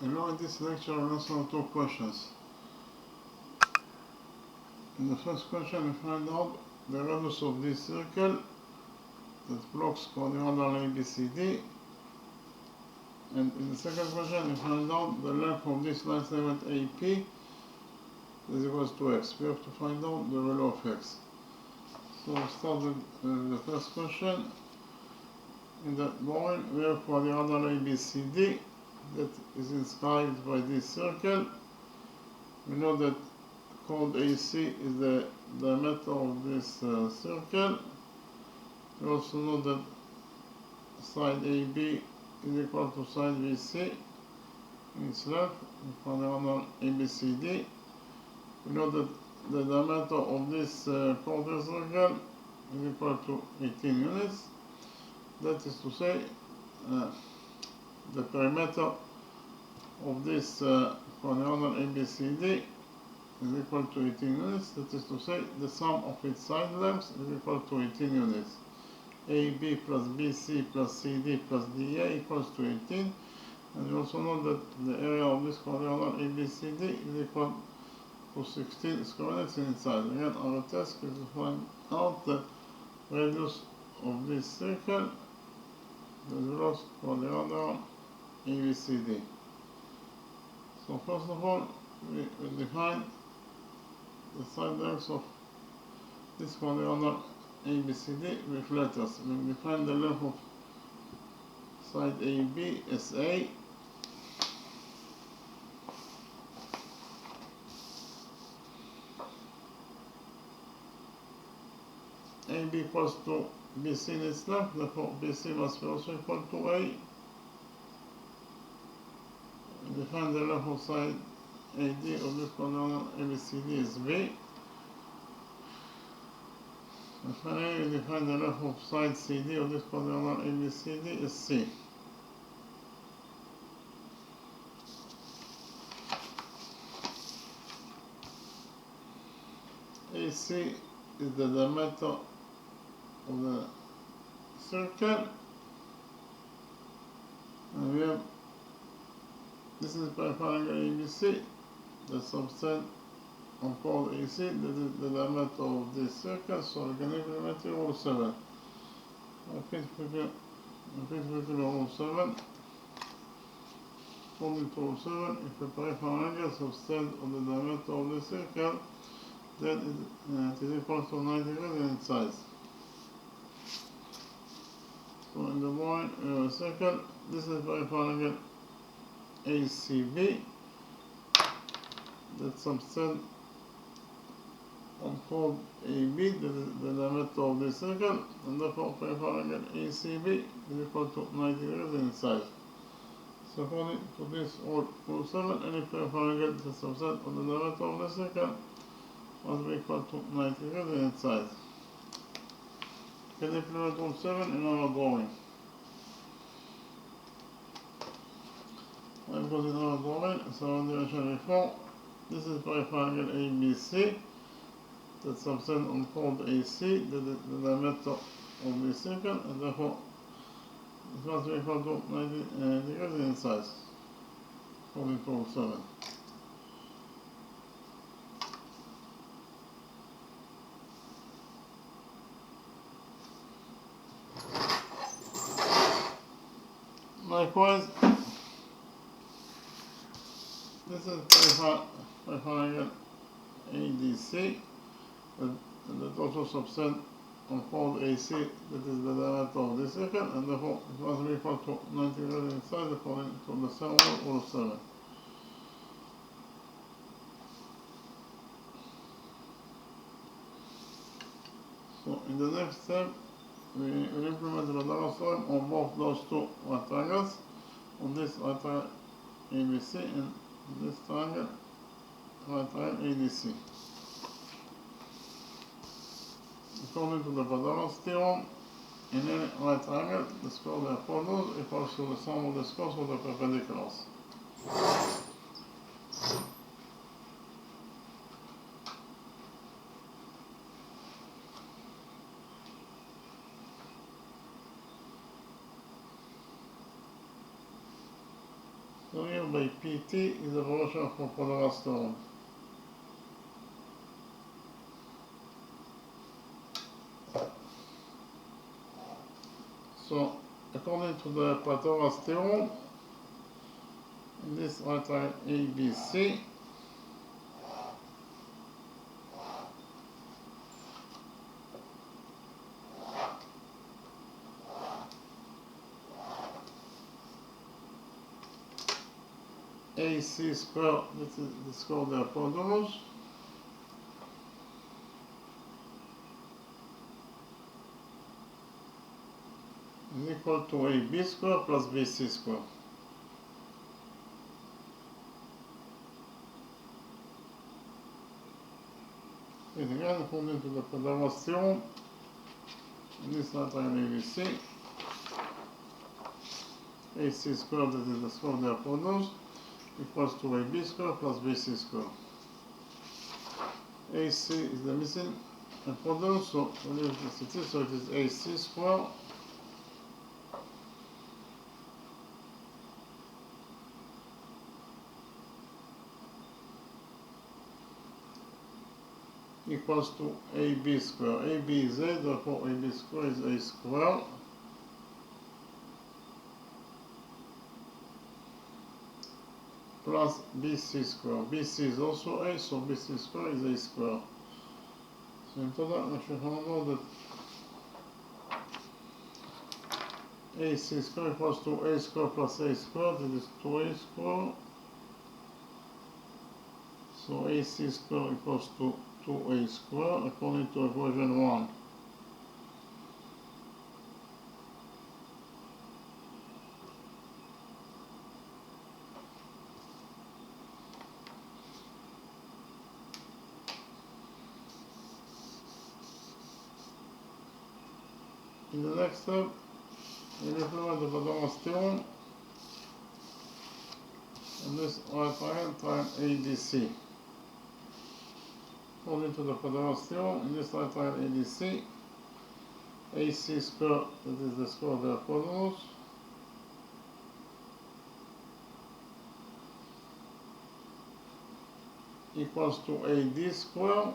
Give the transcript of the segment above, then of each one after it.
Hello, in this lecture I'll answer two questions. In the first question we find out the radius of this circle that blocks quadrilateral ABCD, and in the second question we find out the length of this line segment AP is equals to x. We have to find out the value of x. So we'll start with the first question. In the drawing we have quadrilateral ABCD that is inscribed by this circle. We know that chord AC is the diameter of this circle. We also know that side AB is equal to side VC in its length, in quadrilateral ABCD. We know that the diameter of this quarter circle is equal to 18 units. That is to say, the perimeter of this quadrilateral ABCD is equal to 18 units. That is to say, the sum of its side lengths is equal to 18 units. AB plus BC plus CD plus DA equals to 18. And we also know that the area of this quadrilateral ABCD is equal to 16 square units inside. Again, our task is to find out the radius of this circle that belongs to quadrilateral ABCD. So first of all, we define the side lengths of this quadrilateral ABCD with letters. We define the length of side AB as A. AB equals to BC in its length, therefore BC must be also equal to A. We define the length of side AD of this quadrilateral ABCD as B. And finally, we define the length of side CD of this quadrilateral ABCD as C. AC is the diameter of the circle, and we have this is triangle ABC that subtend on chord AC, that is the diameter of this circle, so we can implement rule 7. Repeat quickly rule 7. According to rule 7, if a peripheral angle subtend on the diameter of the circle, then it is equal to 90 degrees in its size. So in the drawing we have a circle. This is peripheral angle ACB that subtend on chord AB, that is the diameter of this circle, and therefore peripheral angle ACB is equal to 90 degrees in its size. So according to this rule 7, any peripheral angle that subtend on the diameter of the circle must be equal to 90 degrees in its size. We can implement rule 7 in our drawing. Because in our drawing, as I already mentioned before, this is peripheral angle ABC that subtend on chord AC, the diameter of this circle, and therefore it must be equal to 90 degrees in its size, according to rule 7. Likewise, this is peripheral angle ADC that also subtend on chord AC, that is the diameter of this circle, and therefore it must be equal to 90 degrees in size according to the same rule 7. So in the next step, we will implement the Pythagoras theorem on both those two right triangles, on this right triangle ABC and this triangle right triangle ADC. According to the Pythagoras theorem, in any right triangle, the square of the hypotenuse equals to the sum of the squares of the perpendiculars. So here by PT is a evaluation for polyrasterone. So according to the polyrasterone, in this right line ABC, AC square, this is the score of the apodose, is equal to AB square plus BC square. And again, according to the Pythagoras theorem, in this right line ABC, AC square, that is the square of the apodose, equals to AB square plus BC square. AC is the missing apodose, so we leave the so it is AC square equals to AB square. AB is A, therefore AB square is A square plus BC square. BC is also A, so BC square is A square. So in total, I should remember that AC square equals to A square plus A square, that is 2A square. So AC square equals to 2A square according to equation 1. In the next step, we implement the Pythagoras theorem and this right triangle times ADC. According to the Pythagoras theorem, in this right triangle ADC, AC square, that is the square of the apodose, equals to AD square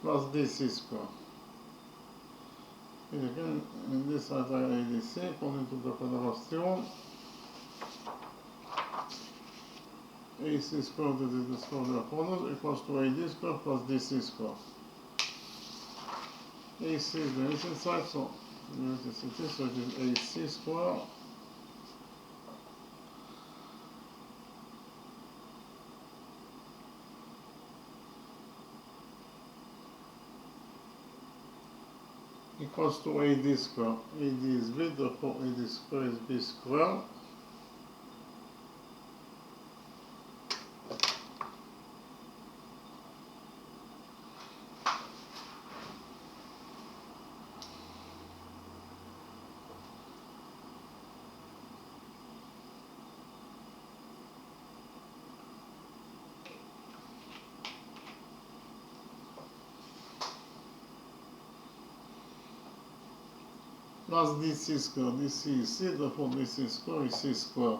plus DC square. And again, in this right triangle ADC, according to the Pythagoras theorem, AC square, that is the square of the apodose, equals to AD square plus DC square. AC is the missing side, so it is AC square equals to AD square. AD is B, therefore AD square is B square plus DC square. DC is C, therefore DC square is C square.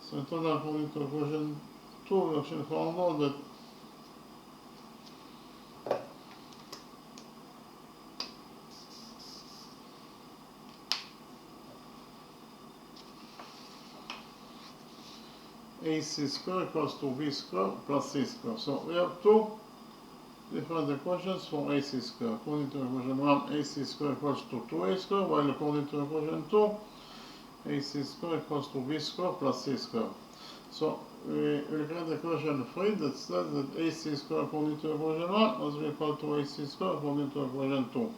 So in total, according to equation 2, we actually found out that AC square equals to B square plus C square. So we have two different equations for AC square. According to equation 1, AC square equals to 2A square, while according to equation 2, AC square equals to B square plus C square. So we will create equation 3 that says that AC square according to equation 1 must be equal to AC square according to equation 2.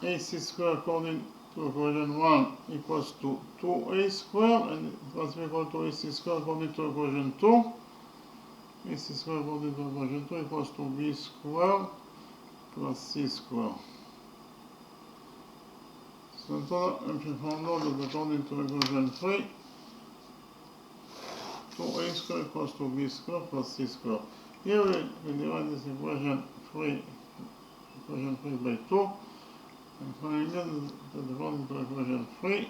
AC squared according to equation 1 equals to 2A squared, and it must be equal to AC squared according to equation 2. AC squared according to equation 2 equals to B squared plus C squared. So in total, if you found out that according to equation 3, 2A squared equals to B squared plus C squared. Here we divide this equation 3 by 2, and find again that according to equation 3,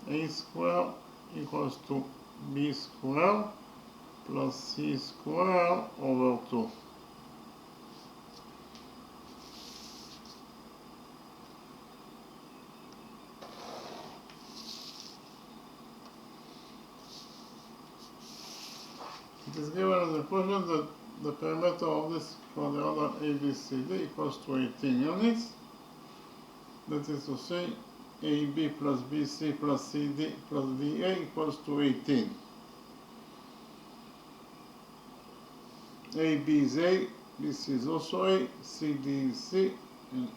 A squared equals to B squared plus C squared over 2. It is given as a question that the perimeter of this quadrilateral ABCD equals to 18 units. That is to say, AB plus BC plus CD plus DA equals to 18. AB is A, BC is also A, CD is C, and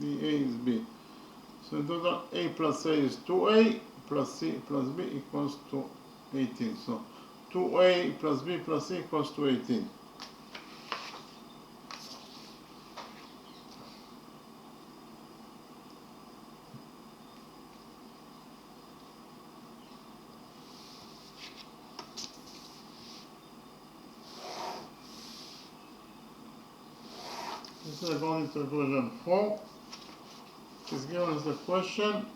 DA is B. So in total, A plus A is 2A, plus C plus B equals to 18. So 2A plus B plus C equals to 18. This is according to equation 4. It is given as the question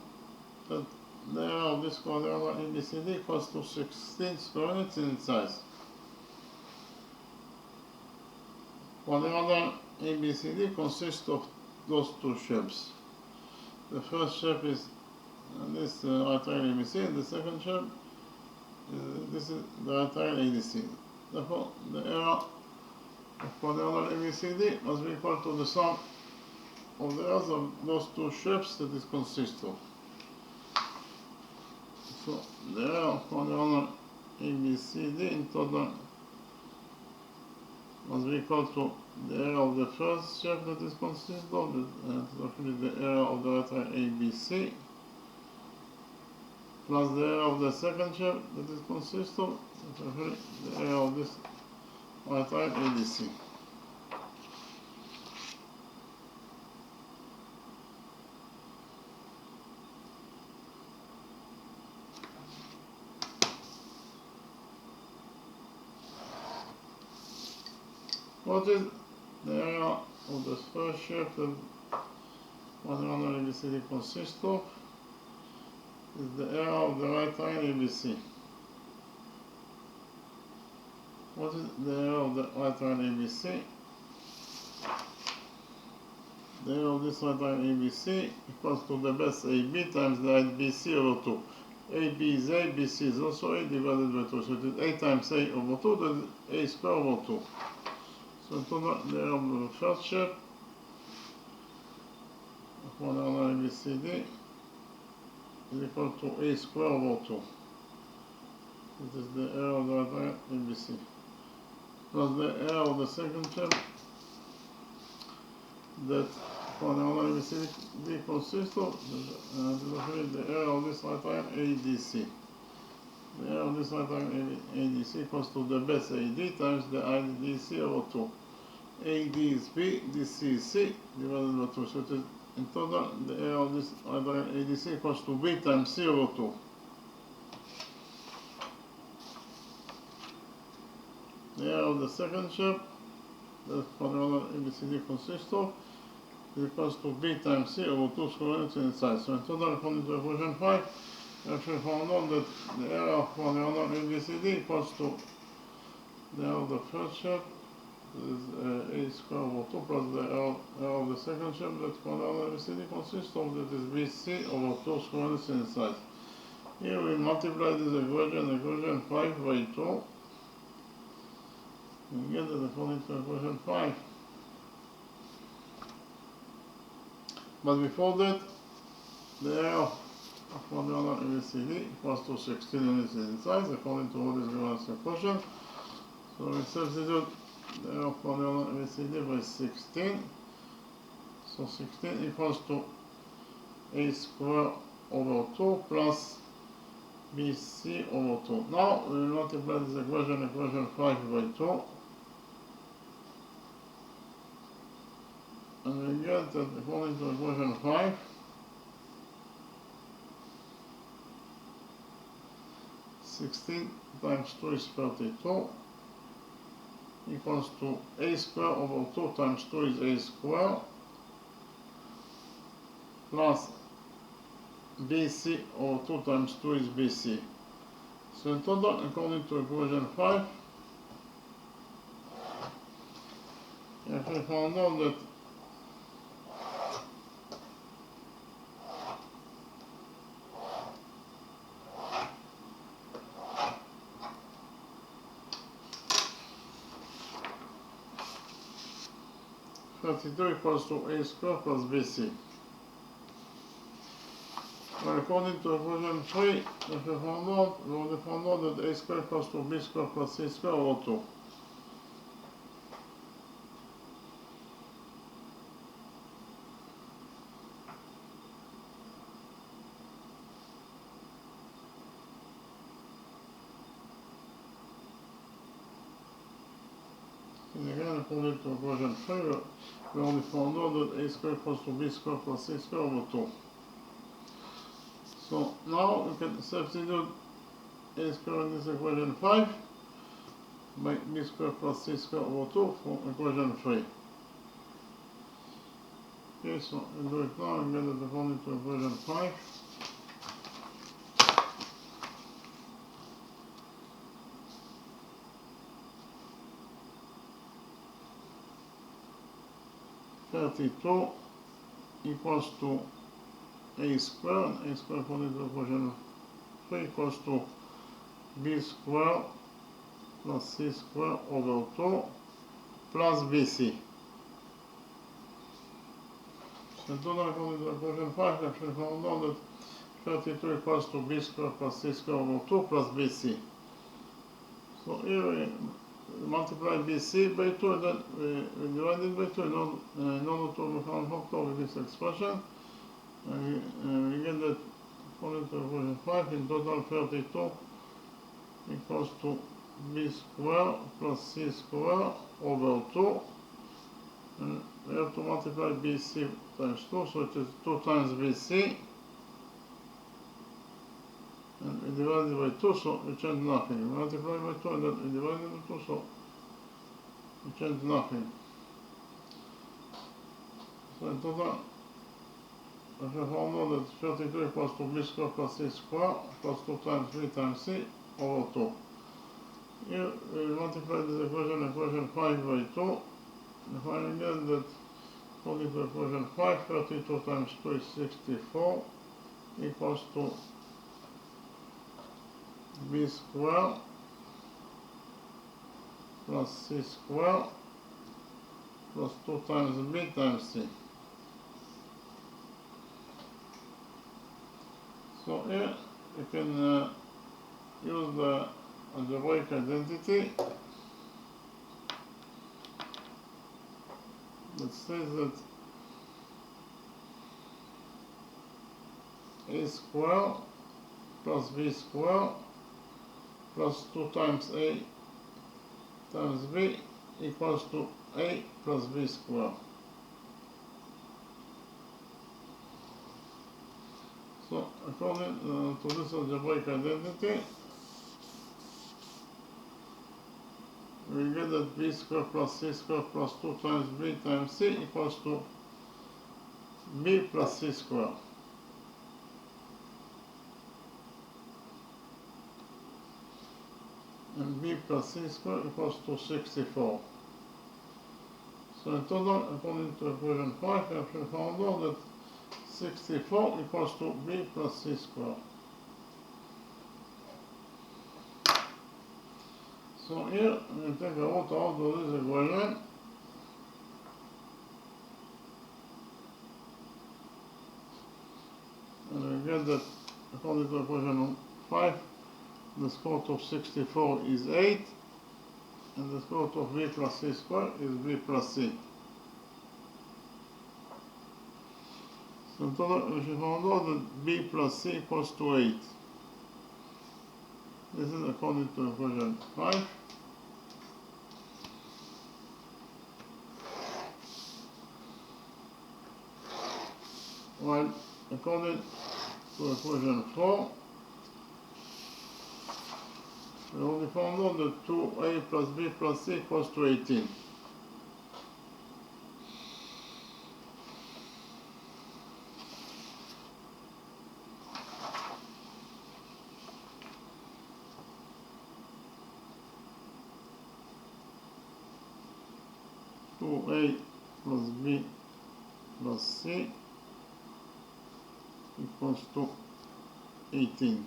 that the area of this quadrilateral ABCD equals to 16 square units in its size. Quadrilateral ABCD consists of those two shapes. The first shape is this right triangle ABC, and the second shape is this is the right triangle ADC. Therefore, the area of quadrilateral ABCD must be equal to the sum of the areas of those two shapes that it consists of. So the area of quadrilateral ABCD in total must be equal to the area of the first shape that is consisted of, and actually the area of the right triangle ABC, plus the area of the second shape that is consisted of, actually the area of this right triangle ADC. What is the area of the first shape that quadrilateral ABCD consists of? Is the area of the right triangle ABC. What is the area of the right triangle ABC? The area of this right triangle ABC equals to the base AB times the height BC over 2. AB is A, BC is also A divided by 2. So it is A times A over 2, that is A squared over 2. So in total, the area of the first shape of quadrilateral ABCD is equal to A squared over 2. This is the area of the right triangle ABC. Plus the area of the second shape that quadrilateral ABCD consists of, the area of this right triangle ADC. The area of this right triangle ADC equals to the base AD times the height DC over 2. AD is B, DC is C, divided by 2. So it is, in total, the area of this right triangle ADC equals to B times C over 2. The area of the second shape that quadrilateral ABCD consists of is equals to B times C over 2 square units in its size. So in total, according to equation 5, we actually found out that the area of quadrilateral ABCD equals to the area of the first shape, that is A squared over 2, plus the area of the second shape that quadrilateral ABCD consists of, that is BC over 2 square units in its size. Here we multiply this equation 5 by 2. We get it according to equation 5. But before that, the area of quadrilateral ABCD equals to 16 units in size, according to what is given as a question. So we substitute the area of quadrilateral ABCD by 16. So 16 equals to a square over 2 plus bc over 2. Now we will multiply this equation 5 by 2. And we get that according to equation 5, 16 times 2 is 32 equals to a square over 2 times 2 is a square plus bc over 2 times 2 is bc. So in total, according to equation 5, if we found out that equals to a square plus bc. Well, according to equation 3, if we found out, we already found out that a square equals to b square plus c square over 2. And again, according to equation 3, we only found out that a square equals to b square plus c square over 2. So now we can substitute a square in this equation 5 by b square plus c square over 2 for equation 3. Okay, so we do it now and get it according to equation 5. (32) equals to a square, and a square according to equation 3 equals to b square plus c square over 2 plus bc. So total according to equation 5, we actually found out that 32 equals to b square plus c square over 2 plus bc. So here we multiply bc by 2 and then we divide it by 2 in order to become factor with this expression. And we get that according to equation 5, in total 32 equals to b square plus c square over 2. And we have to multiply bc times 2, so it is 2 times bc. And we divide it by 2, so we change nothing. We multiply by 2 and then we divide it by 2, so we change nothing. So in total, if we found out that 32 equals to b square plus c square plus 2 times 3 times c over 2. Here we multiply this equation 5 by 2. And finally get that according to equation 5, 32 times 2 is 64 equals to b square plus c square plus 2 times b times c. So here you can use the algebraic identity that says that a square plus b square plus 2 times a times b equals to a plus b square. So according to this algebraic identity, we get that b square plus c square plus 2 times b times c equals to b plus c square. And b plus c square equals to 64. So in total, according to equation 5, we actually found out that 64 equals to b plus c square. So here we take a root out of this equation. And we get that according to equation 5, the square root of 64 is 8, and the square root of b plus c square is b plus c. So we should find out that b plus c equals to 8. This is according to equation 5. While according to equation 4, we already found out that 2a plus b plus c equals to 18. A plus b plus c equals to 18.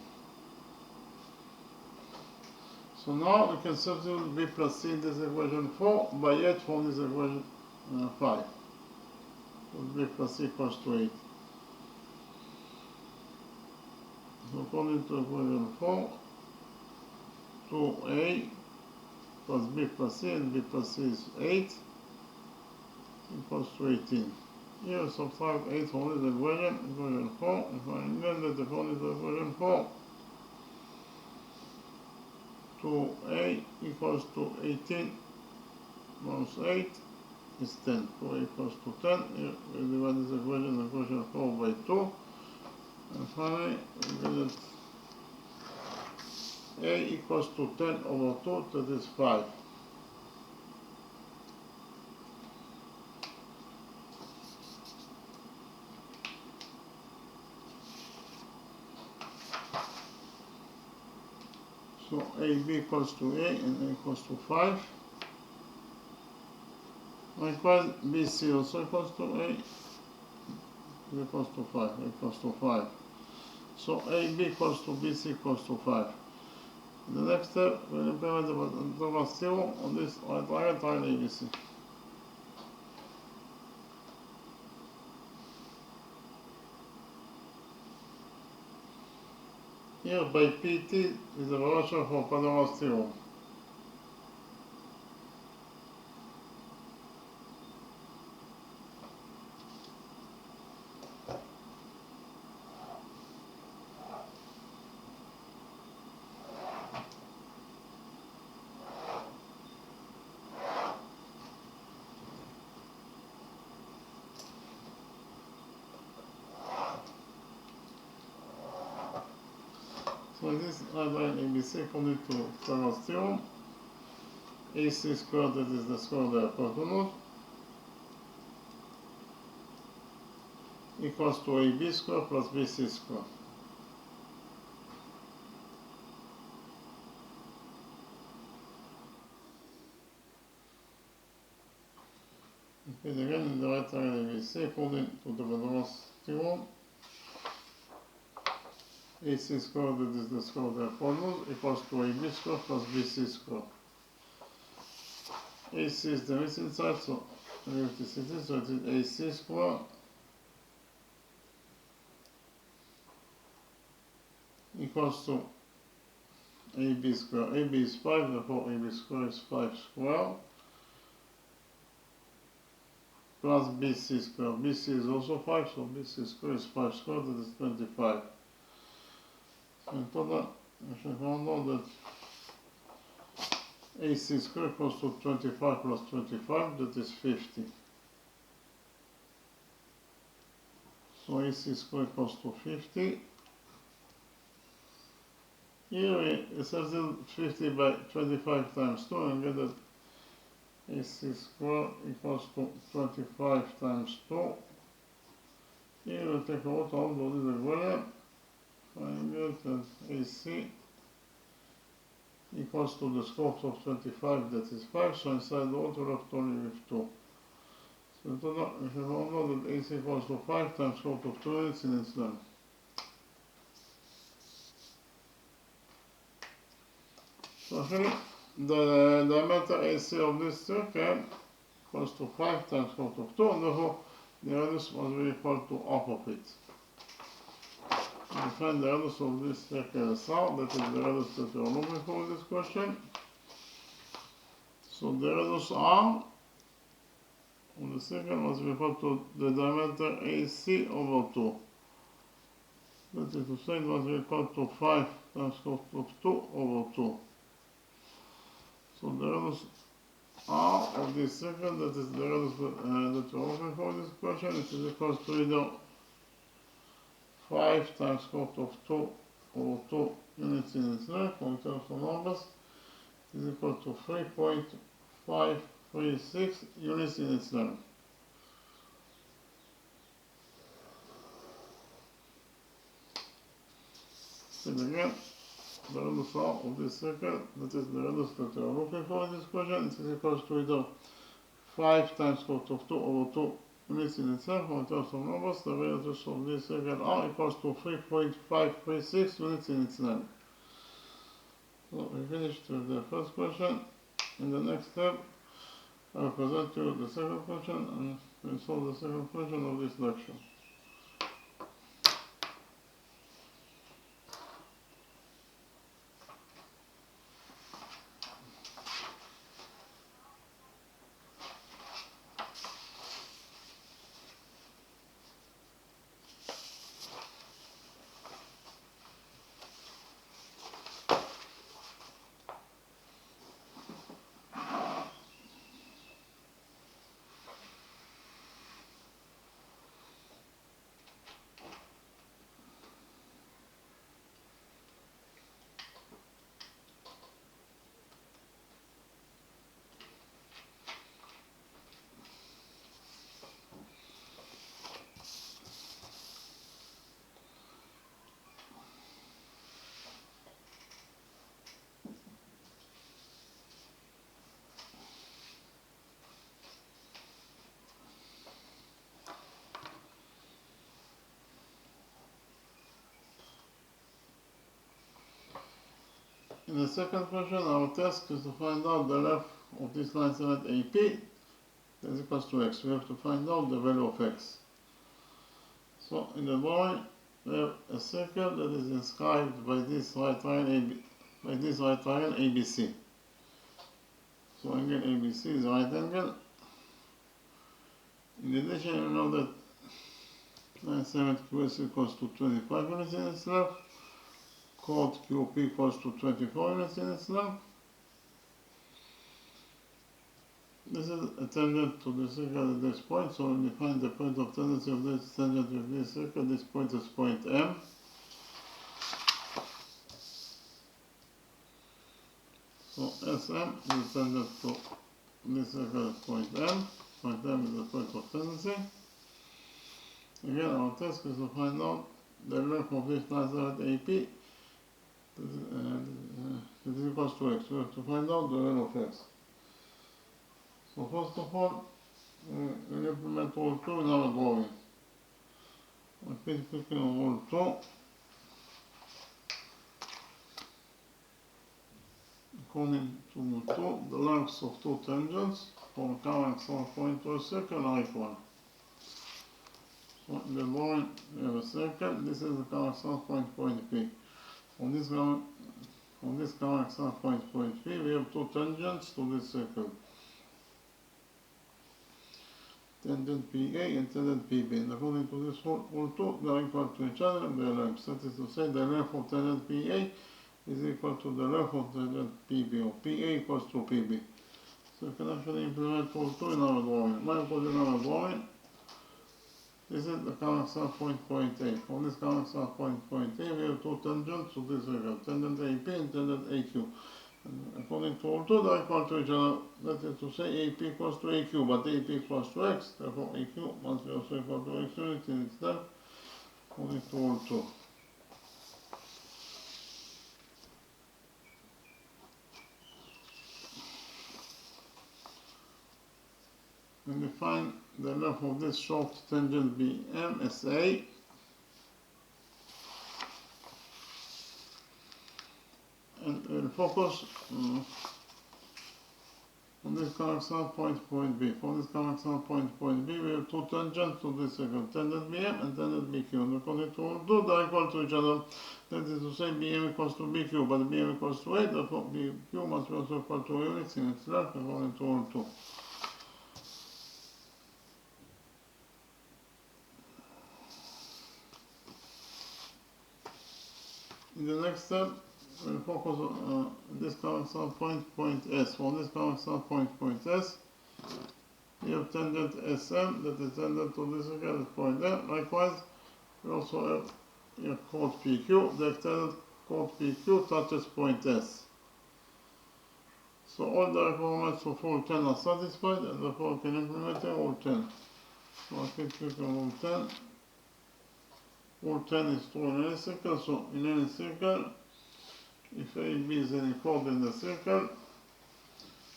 So now we can substitute b plus c in this equation 4 by 8 from this equation 5. So b plus c equals to 8. So according to equation 4, 2a plus b plus c, and b plus c is 8, equals to 18. Here subtract 8 from this equation 4, and find that according to equation 4, 2a equals to 18 minus 8 is 10. 2a equals to 10. Here we divide this equation 4 by 2. And finally, we get that a equals to 10 over 2, that is 5. So AB equals to A and A equals to 5. Likewise, BC also equals to A equals to 5, equals to 5. So AB equals to BC equals to 5. In the next step, we'll implement the Pythagoras theorem on this right triangle ABC. Here by PT is the relation for Pythagoras theorem. So this line ABC according to Pythagoras theorem, AC squared, that is the square of the hypotenuse, equals to AB squared plus BC squared. Okay, again in the right triangle ABC according to the Pythagoras theorem, AC squared, that is the square of the hypotenuse, equals to AB squared plus BC squared. AC is the missing side, so negative so it is AC squared equals to AB squared. AB is 5, therefore AB squared is 5 squared plus BC squared. BC is also 5, so BC squared is 5 squared, that is 25. So in total, we should find out that AC squared equals to 25 plus 25, that is 50. So AC squared equals to 50. Here we substitute 50 by 25 times 2 and get that AC squared equals to 25 times 2. Here we take a root out of this equation. Find that AC equals to the square root of 25, that is 5, so inside the root we left only with 2. So in total, we have found out that AC equals to 5 times square root of 2 units in its length. So here, the diameter AC of this circle equals to 5 times square root of 2, and therefore the radius must be equal to half of it. We find the radius of this circle SR, that is the radius that we are looking for in this question. So the radius R of the circle must be equal to the diameter AC over 2. That is to say, it must be equal to 5 times cos of 2 over 2. So the radius R of this circle, that is the radius that we're looking for this equation, it is equal to either 5 times cos of 2 over 2 units in its length, or in terms of numbers, is equal to 3.536 units in its length. And again, the radius R of this circle, that is the radius that we are looking for in this equation, it is equal to either 5 times cos of 2 over 2 units in its length, or in terms of numbers, the radius of this circle R equals to 3.536 units in its length. So we finished with the first question. In the next step, I will present you the second question and we'll solve the second question of this lecture. In the second question, our task is to find out the length of this line segment AP that is equals to x. We have to find out the value of x. So in the drawing, we have a circle that is inscribed by this right triangle ABC. So angle ABC is a right angle. In addition, you know that line segment QS equals to 25 units in its length. Chord QP equals to 24 units in its length. This is a tangent to the circle at this point, so when you find the point of tendency of this tangent with this circle, this point is point M. So SM is a tangent to this circle at point M. Point M is the point of tendency. Again, our task is to find out the length of this line segment AP. It is equals to x. We have to find out the value of x. So first of all, we'll implement rule 2 in our drawing. Repeat clicking on rule 2. According to rule 2, the lengths of two tangents from a current south point to a circle are equal. So in the drawing, we have a circle. This is the current south point, point P. From this current south point, point P, we have two tangents to this circle. Tangent PA and tangent PB. And according to this rule 2, they are equal to each other in their lengths. That is to say, the length of tangent PA is equal to the length of tangent PB, or PA equals to PB. So we can actually implement rule 2 in our drawing. My code in our drawing, this is the current south point, point A. From this current south point, point A, we have two tangents to this circle, tangent AP and tangent AQ. And according to rule 2, they are equal to each other. That is to say, AP equals to AQ, but AP equals to x. Therefore, AQ must be also equal to x units in its length, according to rule 2. When we find the length of this short tangent BM as A, and we'll focus on this current south point, point B. From this current south point, point B, we have two tangents to this circle, tangent BM and tangent BQ. And according to rule 2, they are equal to each other. That is to say, BM equals to BQ, but BM equals to 8, therefore BQ must be also equal to units in its length, according to rule 2. in the next step, we'll focus on this common sum point S. For this common sum point S, we have tangent SM that is tangent to this circle at point M. Likewise, we also have a chord PQ. The extended chord PQ touches point S. So all the requirements for rule 10 are satisfied, and therefore we can implement rule 10. So I can click on rule 10. Rule 10 is true in any circle, so in any circle, if A and B is any chord in the circle,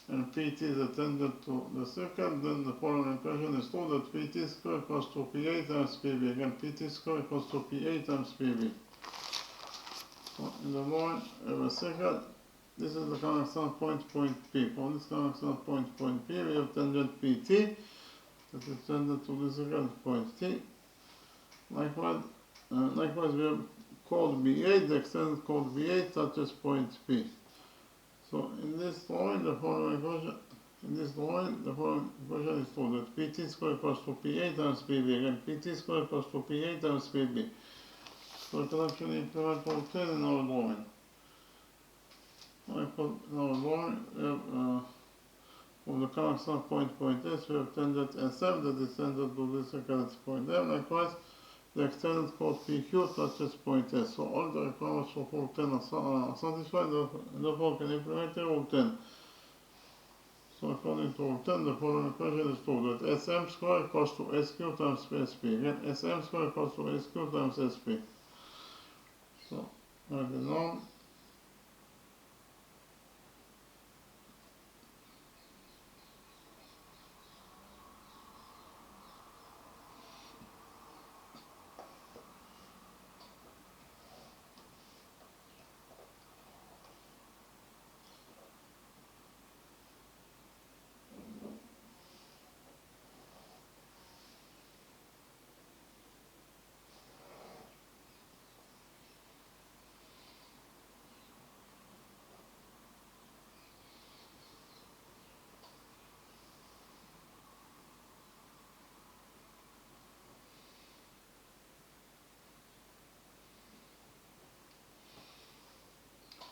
and PT is a tangent to the circle, then the following equation is true that PT square equals to PA times PB. Again, PT square equals to PA times PB. So in the drawing, we have a circle. This is the common sum point P. For this common sum point P, we have tangent PT, that is tangent to this circle point T. Likewise, we have chord BA, the extended chord BA touches point P. So in this drawing, the following equation is true that PT square equals to PA times PB. Again, PT square equals to PA times PB. So we can actually implement rule 10 in our drawing. In our drawing, we have from the common sum point S, we have tangent SM that is tangent to this circle at point M. Likewise, the extended chord PQ touches point S. So all the requirements for rule 10 are satisfied, and therefore can implement rule 10. So according to rule 10, the following equation is true that SM square equals to SQ times SP. Again, SM square equals to SQ times SP. So, write it down.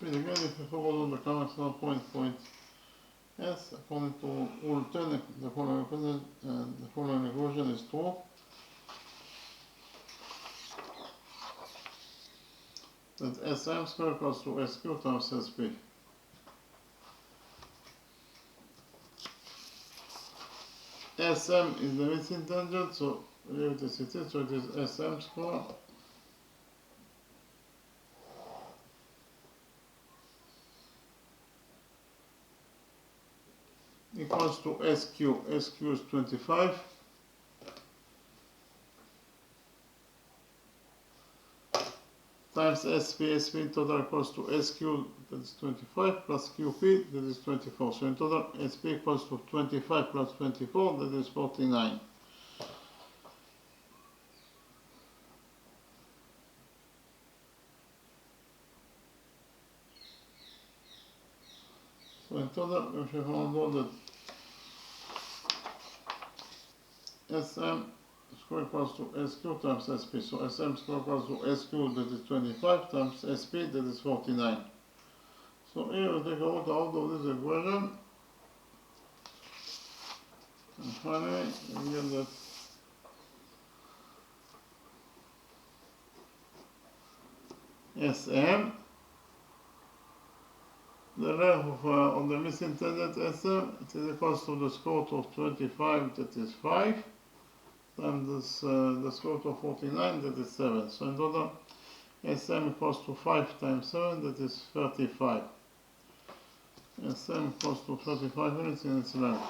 But again, if you focus on the common sum point S, according to rule 10, the following equation is true. That SM square equals to SQ times SP. SM is the missing tangent, so leave it as it is, so it is SM square equals to SQ. SQ is 25. Times SP. SP total equals to SQ, that is 25, plus QP, that is 24. So in total, SP equals to 25 plus 24, that is 49. So in total, we have found out that SM square equals to SQ times SP. So SM square equals to SQ, that is 25, times SP, that is 49. So here we take a look out of this equation. And finally, we get that SM, the length of the missing tangent SM, it is equals to the square root of 25, that is 5, times the square root of 49, that is 7. So in total, SM equals to 5 times 7, that is 35. SM equals to 35 units in its length.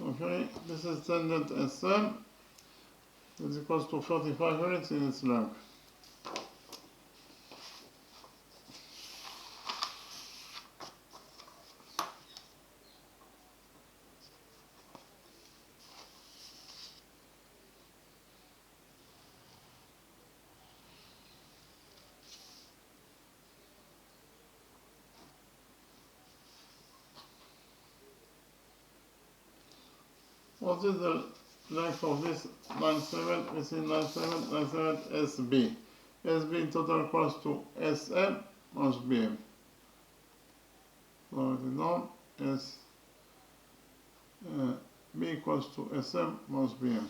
Okay, this is tangent SM, is equals to 35 units in its length. What is the length of this line segment within line segment SB? SB in total equals to SM minus BM. So it is known as B equals to SM minus BM.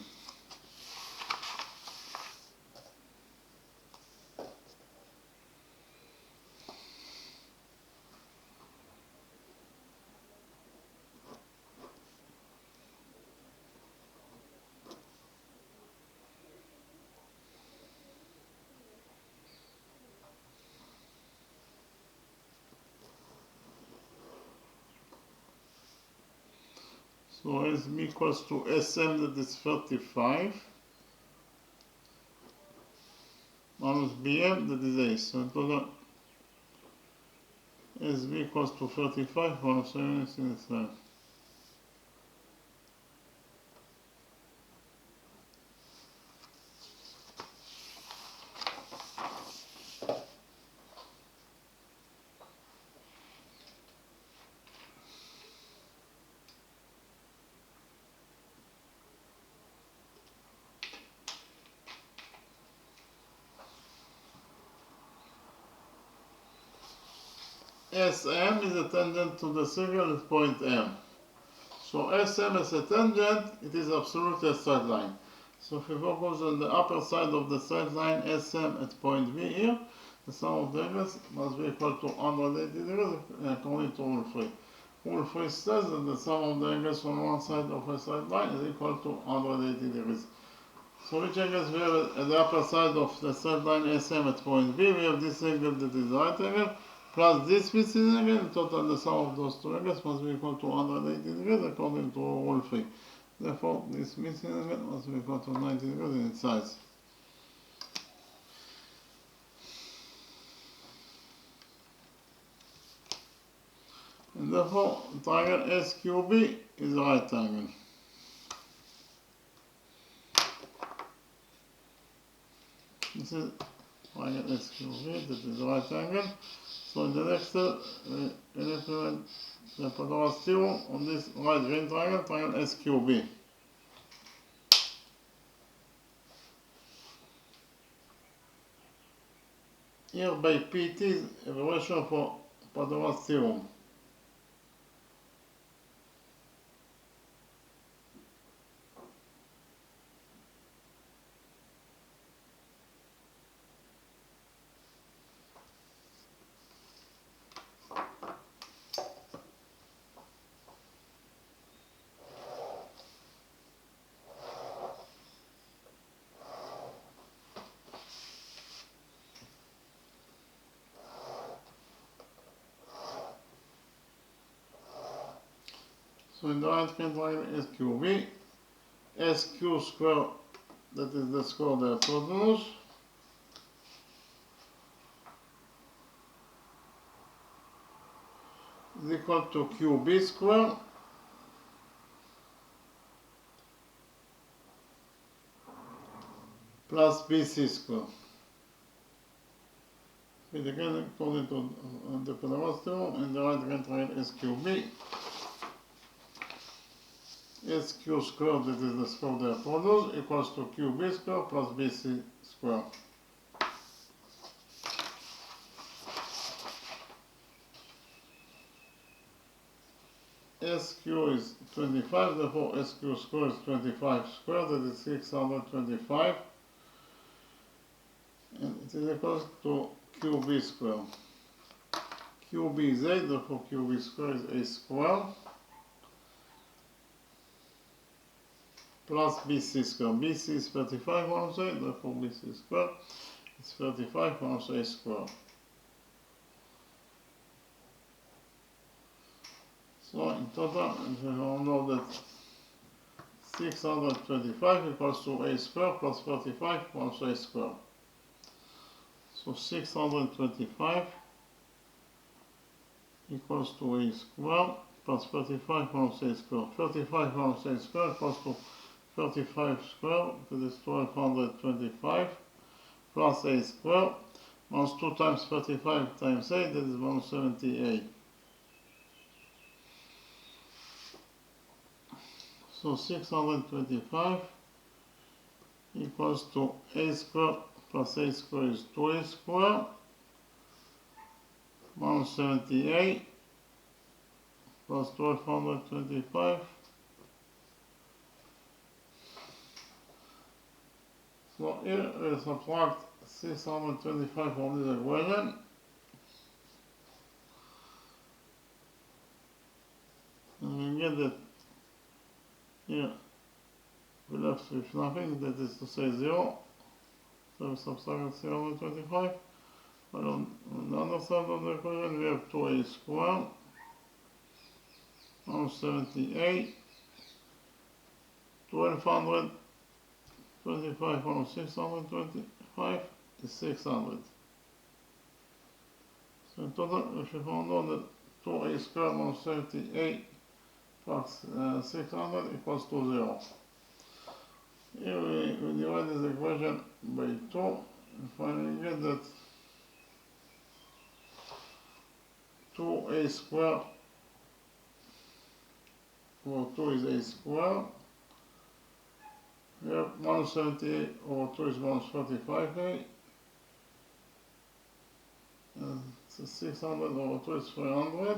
So SB equals to SM, that is 35, minus BM, that is 8. So in total, SB equals to 35 minus 7 is in its line. SM is a tangent to the circle at point M. So SM as a tangent, it is absolutely a straight line. So if we focus on the upper side of the straight line SM at point V here, the sum of the angles must be equal to 180 degrees according to rule 3. Rule 3 says that the sum of the angles on one side of a straight line is equal to 180 degrees. So which angles we have at the upper side of the straight line SM at point V? We have this angle that is the right angle, plus this missing angle. In total, the sum of those two angles must be equal to 180 degrees according to rule 3. Therefore, this missing angle must be equal to 90 degrees in its size. And therefore, triangle SQB is a right angle. This is triangle SQB, that is a right angle. So in the next step, we implement the Pythagoras theorem on this right green triangle, triangle SQB. Here by PT is evaluation for Pythagoras theorem. So in the right hand triangle SQB, SQ square, that is the square of the hypotenuse, is equal to QB square plus BC square. It again according to the Pythagoras theorem, in the right hand triangle SQB, SQ square, that is the square of the hypotenuse, equals to QB square plus BC square. SQ is 25, therefore SQ square is 25 square, that is 625, and it is equal to QB square. QB is 8, therefore QB square is a square, plus BC square. BC is 35 minus 8, therefore BC square is 35 minus a square. So in total, we all know that 625 equals to a square plus 35 minus a square. So 625 equals to a square plus 35 minus a square. 35 minus a square equals to 35 square, that is 1225, plus a square, minus 2 times 35 times 8, that is 178. So 625 equals to a square plus a square is 2a square minus 78 plus 1225. So here we subtract 625 from this equation. And we get that here we're left with nothing, that is to say 0. So we subtract 625. But on the other side of the equation we have 2a squared minus 78. 1225 minus 625 is 600. So in total, if you found out that 2a squared minus 78 plus 600 equals to 0. Here we divide this equation by 2 and finally get that 2a squared over 2 is a squared. We have minus 78 over 2 is minus 45a. And so 600 over 2 is 300.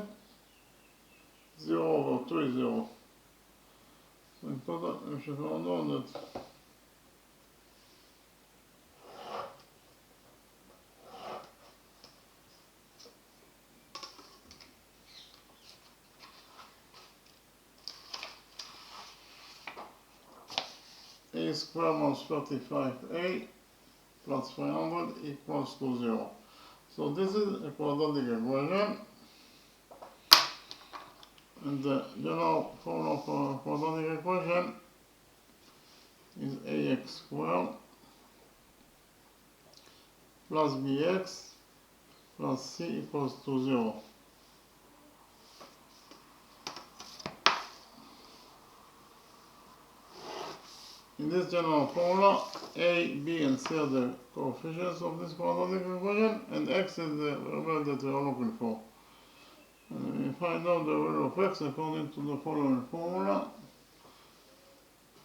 0 over 2 is 0. So in total, we should all know that a squared minus 35a plus 300 equals to 0. So this is a quadratic equation. And the general formula for a quadratic equation is ax squared plus bx plus c equals to 0. In this general formula, a, b, and c are the coefficients of this quadratic equation, and x is the variable that we are looking for. And we find out the value of x according to the following formula.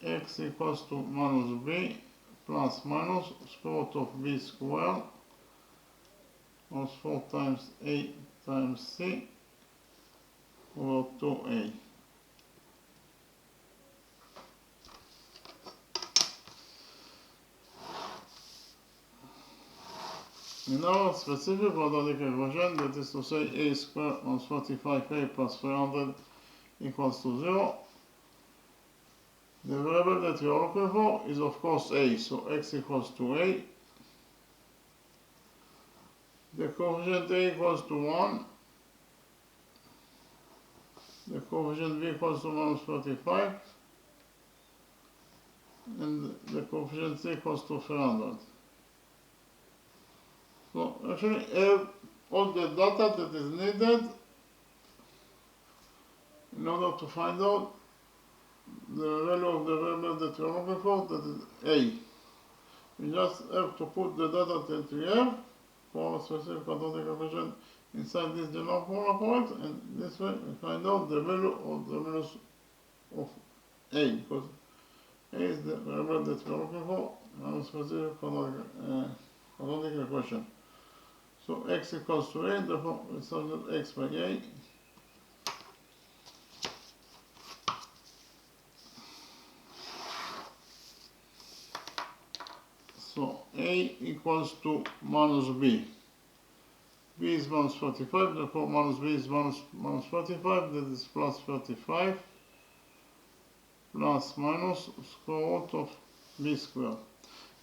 X equals to minus b plus minus square root of b squared plus 4 times a times c over 2a. In our specific quadratic equation, that is to say a squared minus 45a plus 300 equals to 0, the variable that we are looking for is of course a, so x equals to a. The coefficient a equals to 1. The coefficient b equals to minus 45. And the coefficient c equals to 300. So actually all the data that is needed in order to find out the value of the variable that we are looking for, that is a. We just have to put the data that we have for a specific quadratic equation inside this general formula for it, and this way we find out the value of the values of a, because a is the variable that we are looking for in a specific quadratic equation. So x equals to a, therefore we substitute x by a. So a equals to minus b. B is minus 45, therefore minus b is minus 45, that is plus 35, plus minus square root of b squared.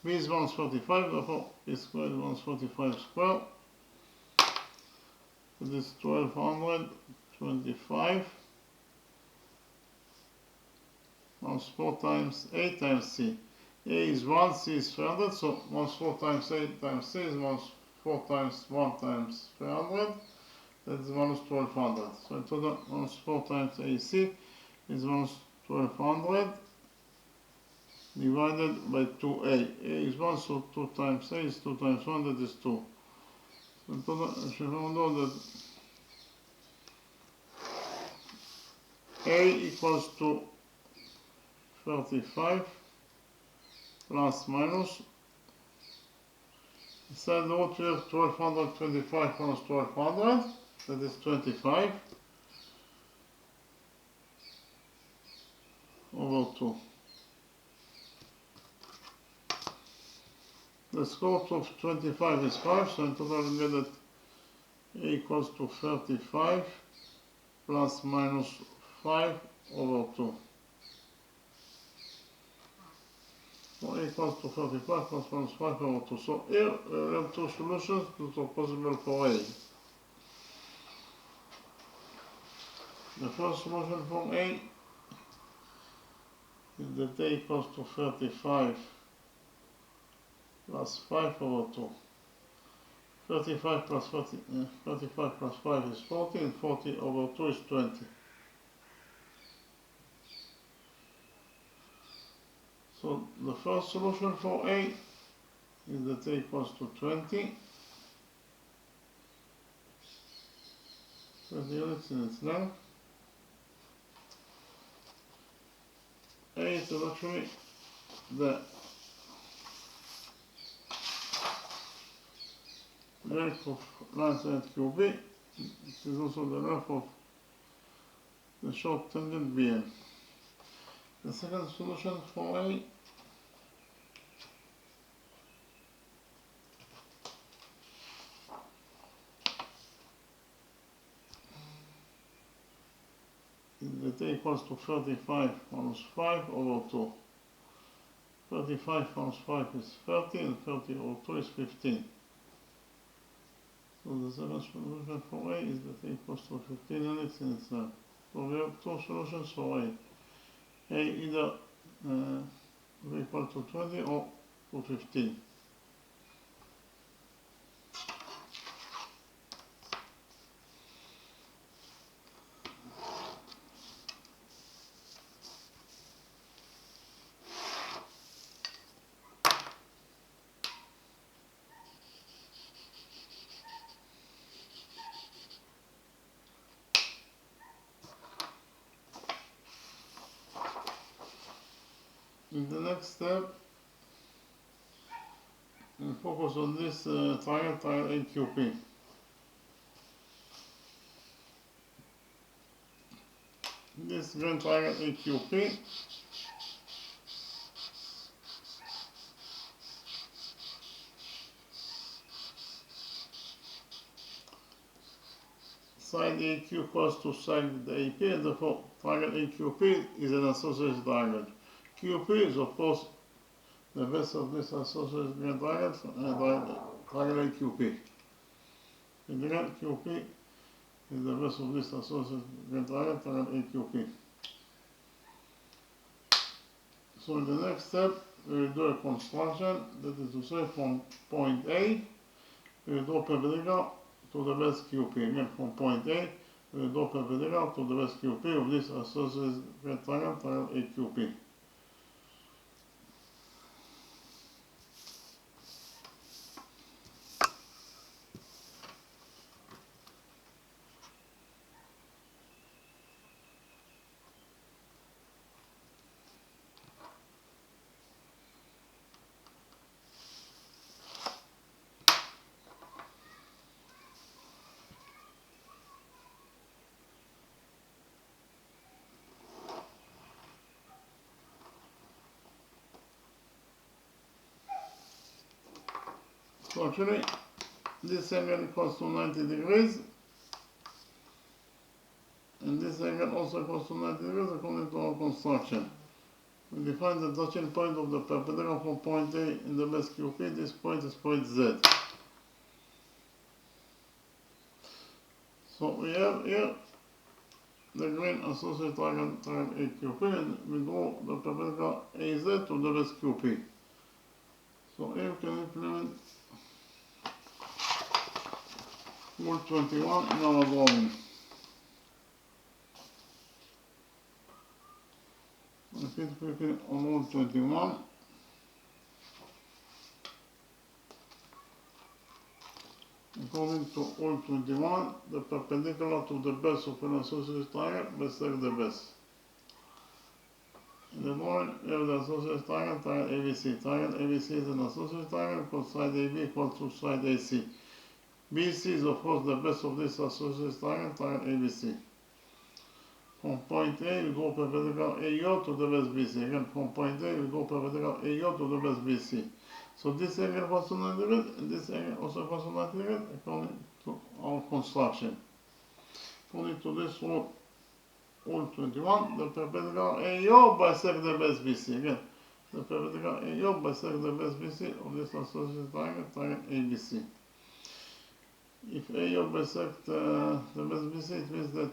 B is minus 45, therefore b squared is minus 45 squared. That is 1225 minus 4 times a times c. A is 1, c is 300, so minus 4 times a times c is minus 4 times 1 times 300, that is minus 1200. So in total, minus 4 times ac is minus 1200 divided by 2a. A is 1, so 2 times a is 2 times 1, that is 2. So in total, if you found out that a equals to 35 plus minus. Inside the root we have 1225 minus 1200, that is 25 over 2. The square root of 25 is 5, so in total we get that A equals to 35 plus minus 5 over 2. So A equals to 35 plus minus 5 over 2. So here we have two solutions that are possible for A. The first solution for A is that A equals to 35 plus 5 over 2. 35 plus 35 plus 5 is 40, and 40 over 2 is 20. So the first solution for A is that A equals to 20. 20 units in its length. A is actually the length of line segment QB. It is also the length of the short tangent BN. The second solution for A is that A equals to 35 minus 5 over 2. 35 minus 5 is 30, and 30 over 2 is 15. So the second solution for A is that A equals to 15 units in its length. So we have two solutions for A. A either equal to 20 or to 15. In the next step, we focus on this triangle AQP. This grand triangle AQP side AQ equals to side AP, and therefore triangle AQP is an associated triangle. QP is of course the base of this associated grand triangle, triangle AQP. And again, QP is the base of this associated grand triangle, triangle AQP. So in the next step, we will do a construction, that is to say from point A, we will draw perpendicular to the base QP. Again, from point A, we will draw perpendicular to the base QP of this associated grand triangle, triangle AQP. So actually, this angle equals to 90 degrees, and this angle also equals to 90 degrees according to our construction. We define the touching point of the perpendicular from point A in the base QP. This point is point Z. So we have here the green associated triangle AQP, and we draw the perpendicular AZ to the base QP. So here we can implement Rule 21 in our drawing. Repeat quickly on Rule 21. According to Rule 21, the perpendicular to the base of an associated triangle bisects the base. In the drawing, we have the isosceles triangle, triangle ABC. Triangle ABC is an isosceles triangle because side AB equals to side AC. BC is of course the base of this isosceles triangle, triangle ABC. From point A, we go perpendicular AO to the base BC. Again, from point A, we go perpendicular AO to the base BC. So this angle equals to 90 degrees, and this angle also equals to 90 degrees, according to our construction. According to this rule 21, the perpendicular AO bisects the base BC. Again, the perpendicular AO bisects the base BC of this isosceles triangle, triangle ABC. If AO bisects the base BC, it means that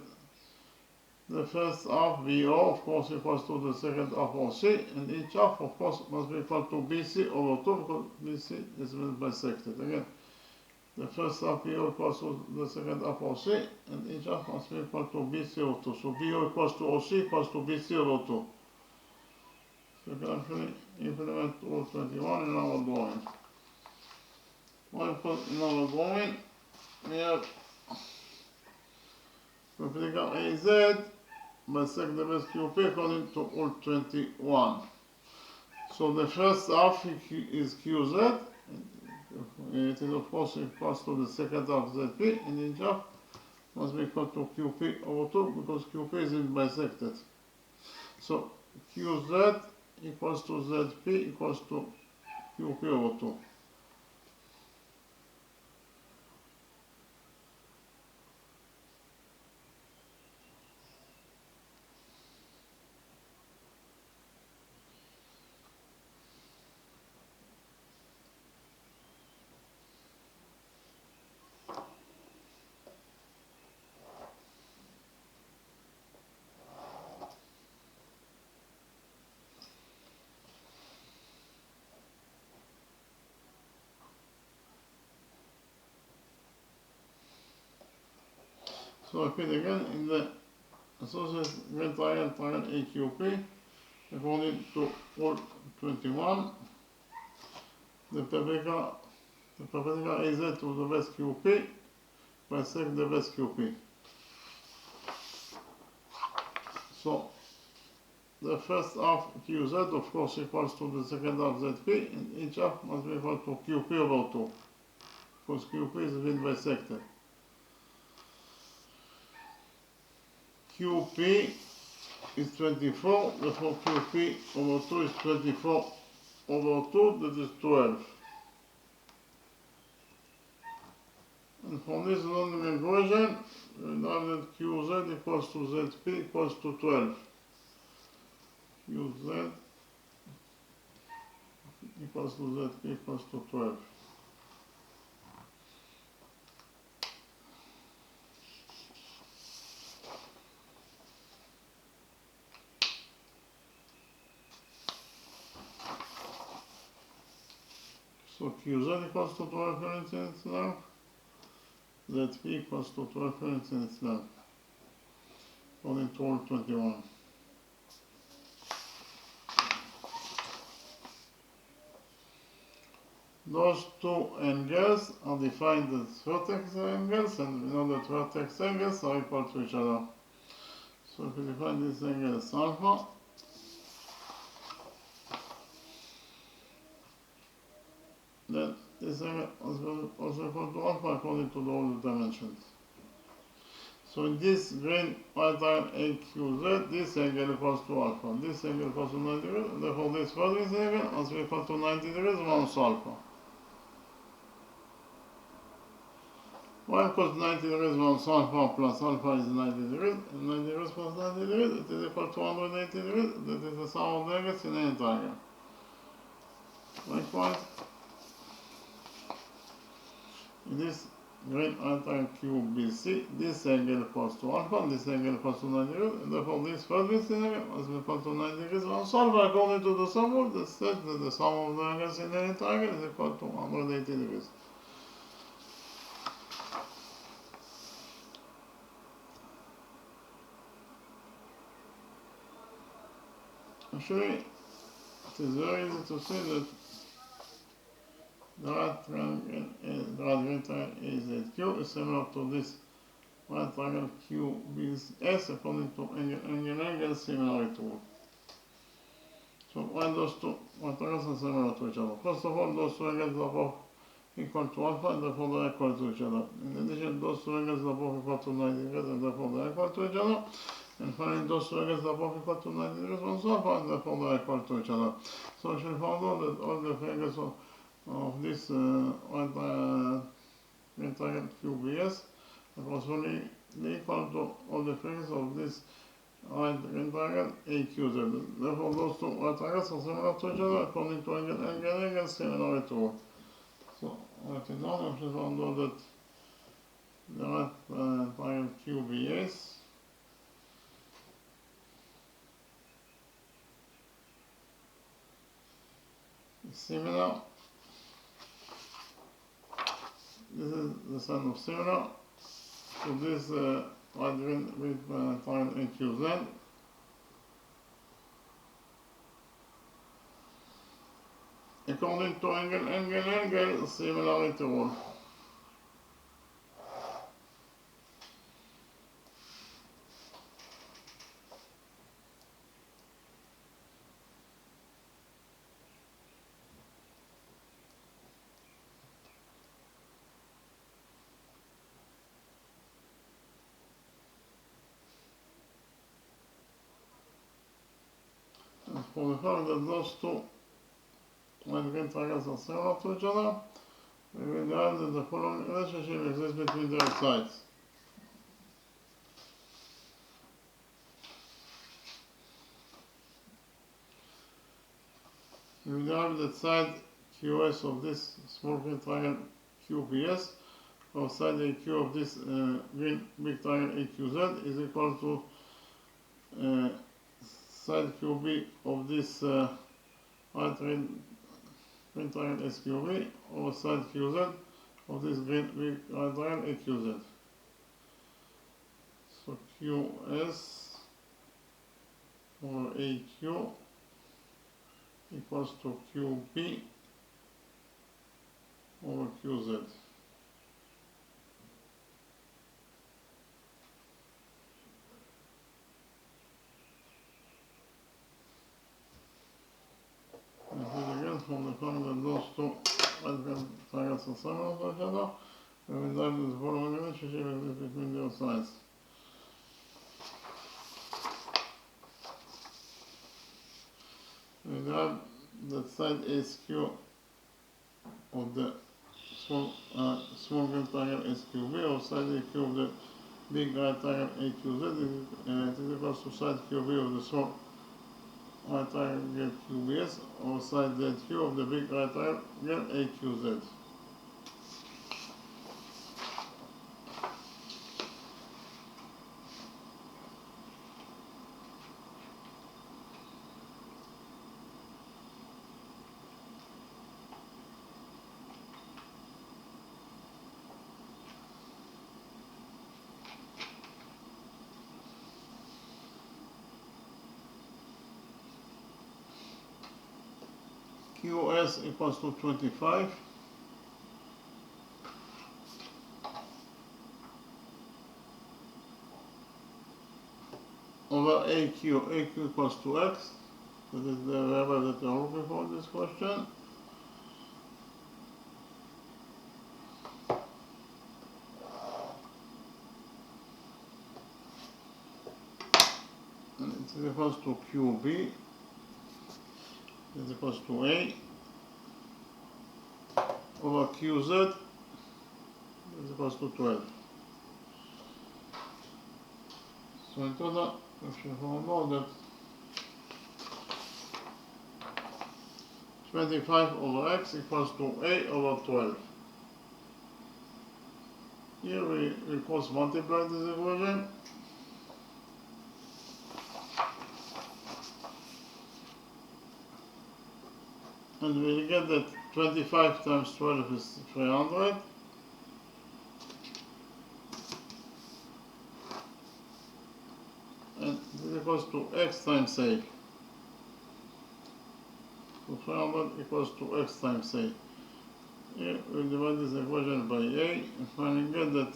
the first half VO, of course, equals to the second half OC, and each half, of course, must be equal to BC over 2 because BC is bisected. Again, the first half VO equals to the second half OC, and each half must be equal to BC over 2. So VO equals to OC equals to BC over 2. So you can actually implement rule 21 in our drawing. In our drawing, we have perpendicular AZ bisect the base QP according to rule 21. So the first half is QZ, it is of course equals to the second half ZP, and each half must be equal to QP over 2 because QP is bisected. So QZ equals to ZP equals to QP over 2. So repeat again, in the isosceles great triangle, triangle AQP, according to rule 21, the perpendicular AZ to the base QP bisect the base QP. So the first half QZ, of course, equals to the second half ZP, and each half must be equal to QP over 2, because QP is been bisected. QP is 24, therefore QP over 2 is 24 over 2, that is 12. And from this linear equation, we know that QZ equals to ZP equals to 12. QZ equals to ZP equals to 12. So QZ equals to 12 units in its length, ZP equals to 12 units in its length, according to rule 21. Those two angles are defined as vertex angles, and we know that vertex angles are equal to each other. So if we define this angle as alpha, then this angle is also equal to alpha according to the rule of dimensions. So in this green right triangle AQZ, this angle equals to alpha, this angle equals to 90 degrees, and therefore this vertex angle must be equal to 90 degrees minus alpha. Why? Because 90 degrees minus alpha plus alpha is 90 degrees, and 90 degrees plus 90 degrees, it is equal to 180 degrees, that is the sum of the angles in any triangle. Likewise, in this green triangle QBC, this angle equals to alpha, and this angle equals to 90 degrees, and therefore this vertex angle must be equal to 90 degrees minus alpha according to the sum rule that says that the sum of the angles in any triangle is equal to 180 degrees. Actually, it is very easy to see that the right triangle AZQ is similar to this right triangle QBS according to angle similarity rule. So why those two triangles are similar to each other? First of all, those two angles are both equal to alpha and therefore they are equal to each other. In addition, those two angles are both equal to 90 degrees and therefore they are equal to each other. And finally, those two angles are both equal to 90 degrees also alpha and therefore they are equal to each other. So we should find out that all the angles of this triangle QBS are correspondingly equal to all the angles of this right triangle AQZ. Therefore, those two right triangles are similar to each other according to angle similar to rule. So, write it down. We should find out that the right triangle QBS is similar. This is the sign of similar to this right triangle AQZ. According to angle similarity rule. And for the fact that those two right triangles are similar to each other, we will derive that the following relationship exists between their sides. We derive that side QS of this small green triangle QPS or side AQ of this green big triangle AQZ is equal to side QB of this right green triangle SQB or side QZ of this green big right triangle AQZ. So QS over AQ equals to QB over QZ. And this again from the fact that those two right triangles are similar to each other, we will derive the following relationship exists between their sides. We derive that side SQ of the small green triangle SQB or side AQ of the big right triangle AQZ is equal to side QB of the small right triangle QBS or side ZQ of the big right triangle AQZ. QS equals to 25 over AQ. AQ equals to X. That is the variable that we are looking for in this question. And it is equals to QB. Is equals to A over QZ is equals to 12. So in total, we should find out that 25 over X equals to A over 12. Here we will cross multiply this equation. And we will get that 25 times 12 is 300. And this equals to X times A. So 300 equals to X times A. Here we divide this equation by A and finally get that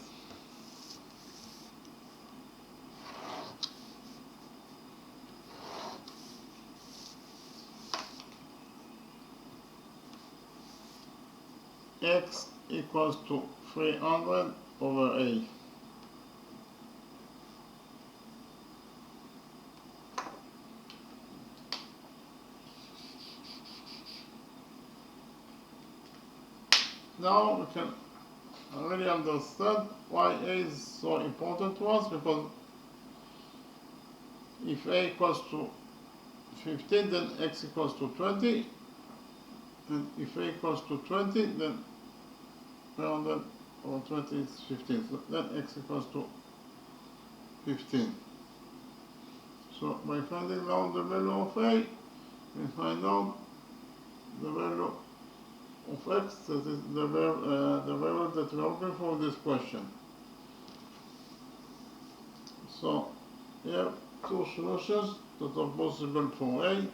x equals to 300 over a. Now we can already understand why a is so important to us, because if a equals to 15, then x equals to 20, and if a equals to 20, then 300 over 20 is 15, so then x equals to 15. So by finding out the value of a, we find out the value of x, that is the value that we are looking for this question. So here two solutions that are possible for a.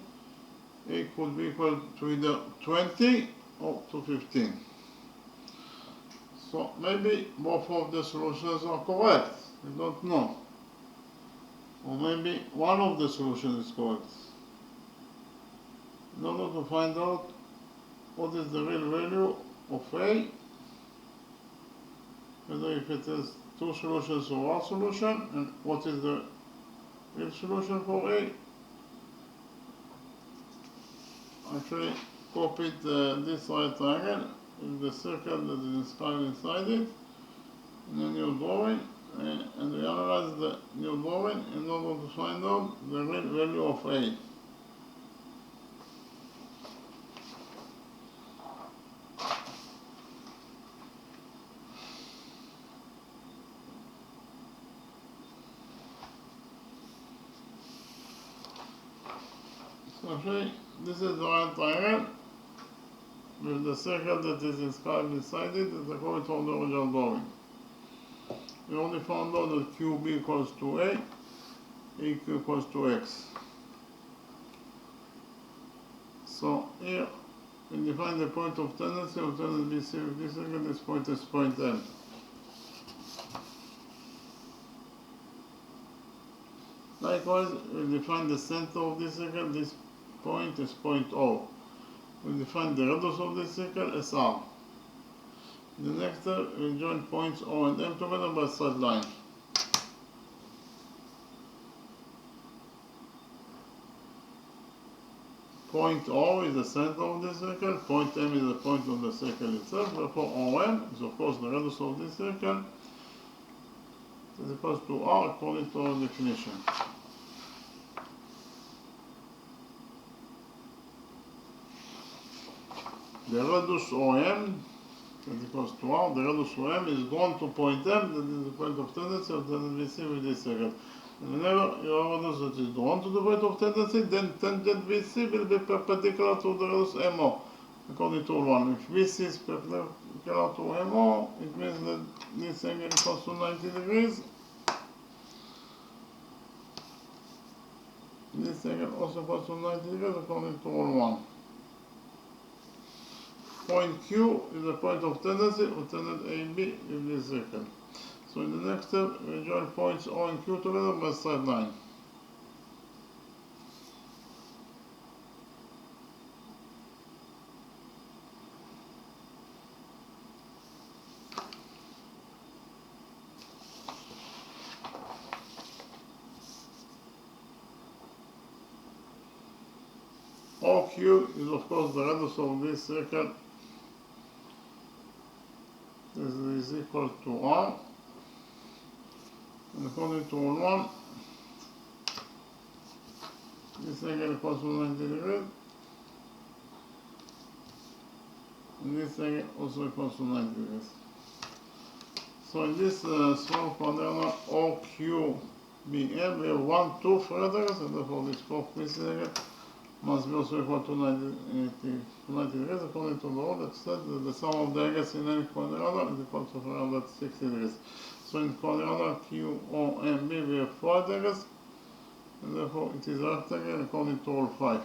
A could be equal to either 20 or to 15. So maybe both of the solutions are correct, we don't know. Or maybe one of the solutions is correct. In order to find out what is the real value of a, whether if it is two solutions or one solution, and what is the real solution for a, actually copied this right triangle with the circle that is inscribed inside it in a new drawing, and we analyze the new drawing in order to find out the real value of a. So actually, this is the right triangle with the circle that is inscribed inside it, as according to the original drawing. We only found out that QB equals to A, AQ equals to X. So here we define the point of tendency BC with this circle. This point is point M. Likewise, we define the center of this circle. This point is point O. We define the radius of this circle as R. In the next step, we join points O and M together by a straight line. Point O is the center of the circle, point M is the point of the circle itself, therefore OM is of course the radius of this circle, is equal to R according to our definition. The radius OM is equals to R, the radius OM is drawn to point M, that is the point of tendency of tangent BC with this circle. And whenever your radius that is drawn to the point of tendency, then tangent BC will be perpendicular to the radius MO, according to rule 1. If BC is perpendicular to MO, it means that this angle equals to 90 degrees. This angle also equals to 90 degrees according to rule 1. Point Q is the point of tendency of tangent AB with this circle. So in the next step, we join points O and Q together by a straight line. OQ is of course the radius of this circle. This is equal to R. And according to rule 1, this angle equals to 90 degrees. And this angle also equals to 90 degrees. So in this small quadrangle OQBM, we have 1, 2 furthers, and therefore this fourth missing angle must be also equal to 90 degrees, according to the rule that said that the sum of the angles in any quadrangle is equal to 360 degrees. So in quadrangle QOMB we have 4 angles, and therefore it is a rectangle according to rule 5.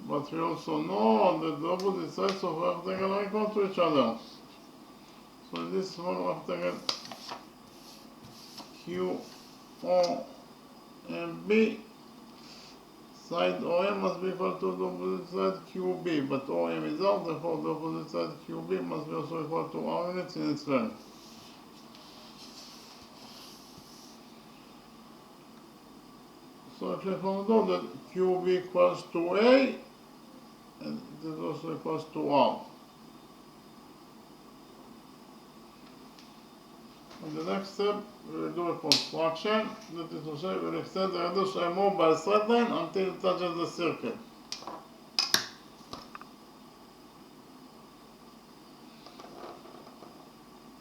But we also know that the opposite sides of a rectangle are equal to each other. So in this small rectangle, Q, O, and B, side OM must be equal to the opposite side QB, but OM is out, therefore the opposite side QB must be also equal to R units in its length. So if we found out that QB equals to A, and it is also equals to R. In the next step, we will do a construction, that is to say, we will extend the reduced MO by a straight line until it touches the circle.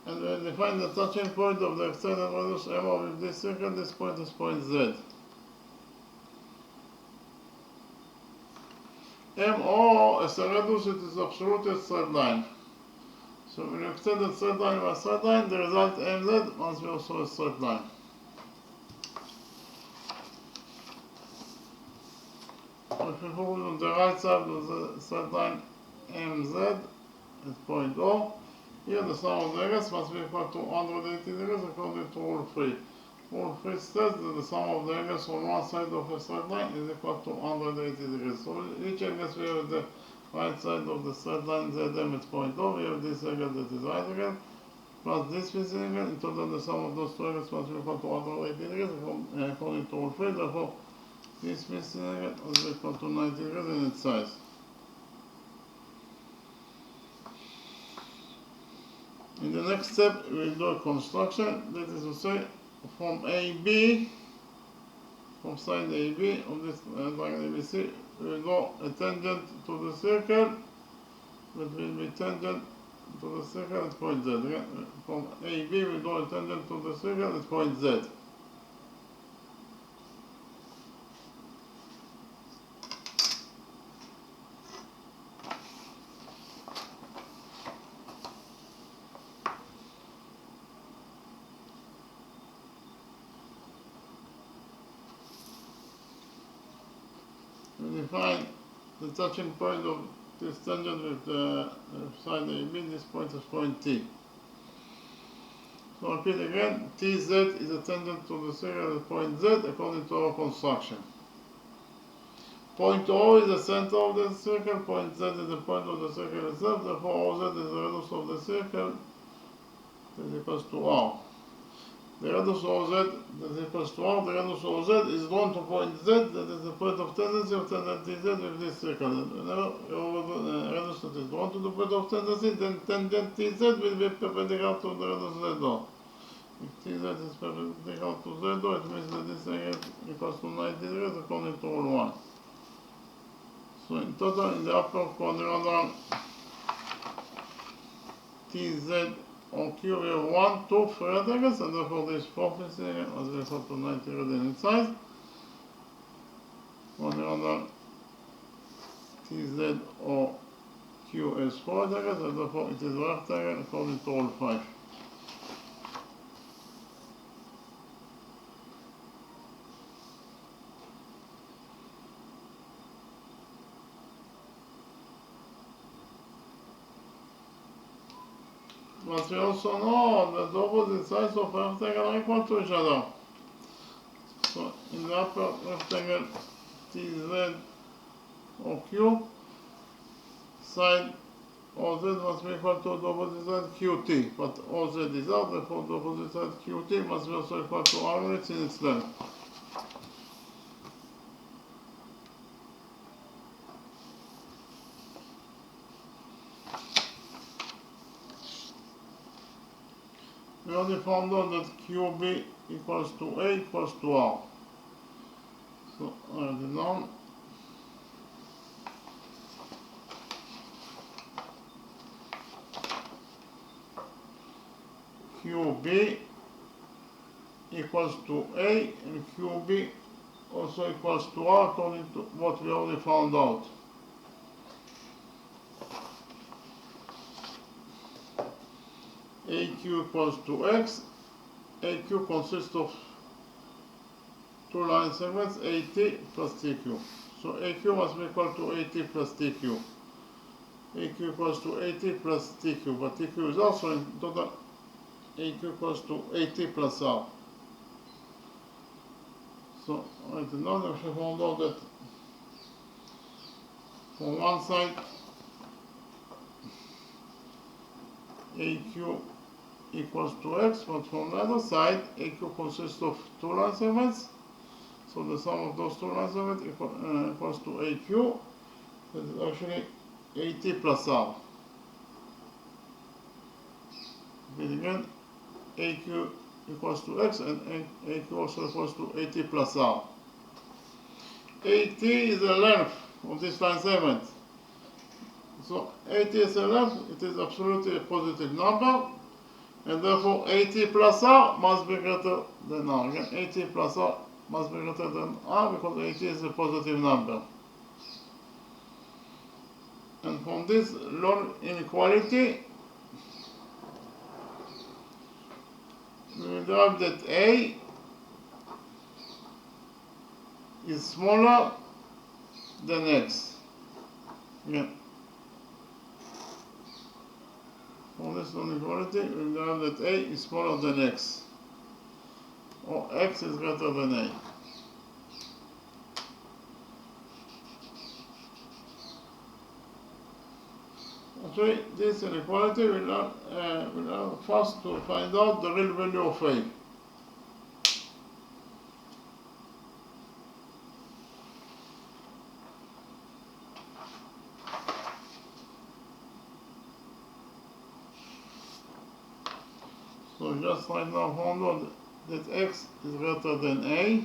And we will define the touching point of the extended reduced MO with this circle. This point is point Z. MO as a reduce, it is absolute straight line. So when you extend the straight line by straight line, the result MZ must be also a straight line. So if you focus on the right side of the straight line MZ at point O, here the sum of the angles must be equal to 180 degrees according to rule 3. Rule 3 says that the sum of the angles on one side of a straight line is equal to 180 degrees. So each angle we have the right side of the straight line ZM at point O, we have this angle that is right angle, plus this missing angle. In total, the sum of those two angles must be equal to 180 degrees according to rule 3. Therefore, this missing angle must be equal to 90 degrees in its size. In the next step, we will do a construction, that is to say, from AB, from side AB of this diagonal ABC, we will draw a tangent to the circle that will be tangent to the circle at point Z. Again, from AB, we draw a tangent to the circle at point Z. We define the touching point of this tangent with the side AB. This point is point T. So repeat again, TZ is a tangent to the circle at point Z according to our construction. Point O is the center of the circle, point Z is the point of the circle itself, therefore OZ is the radius of the circle that is equals to R. The radius OZ that is equals to R, the radius OZ is drawn to point Z, that is the point of tendency of tangent TZ with this circle. Whenever the radius that is drawn to the point of tendency, then tangent TZ will be perpendicular to the radius ZO. If TZ is perpendicular to ZO, it means that this angle equals to 90 degrees according to rule 1. So in total, in the upper quadrangle, TZ on Q we have 1, 2, 3 angles, and therefore this fourth missing angle must be equal to 90 degrees in its size. Quadrangle TZ or Q has 4 angles, and therefore it is a rectangle according to rule 5. But we also know that the opposite sides of a rectangle are equal to each other. So in the upper rectangle TZ or Q, side OZ must be equal to the opposite side QT. But OZ is out, therefore the opposite side QT must be also equal to R units in its length. We already found out that QB equals to A equals to R. So I write it down. QB equals to A and QB also equals to R according to what we already found out. AQ equals to X. AQ consists of two line segments, AT plus TQ. So AQ must be equal to AT plus TQ. AQ equals to AT plus TQ, but TQ is also in total. AQ equals to AT plus R. So write it down. If you found out that from one side AQ equals to x, but from the other side AQ consists of two line segments. So the sum of those two line segments equals to AQ. That is actually AT plus R. Repeat again, AQ equals to x and AQ also equals to AT plus R. AT is the length of this line segment. So AT is the length, it is absolutely a positive number, and therefore AT plus R must be greater than R. Again, AT plus R must be greater than R because AT is a positive number. And from this log inequality, we will derive that A is smaller than X. Again, from this log inequality, we will derive that A is smaller than X, or X is greater than A. Actually, this inequality will allow first to find out the real value of A. So just right now found out that X is greater than A.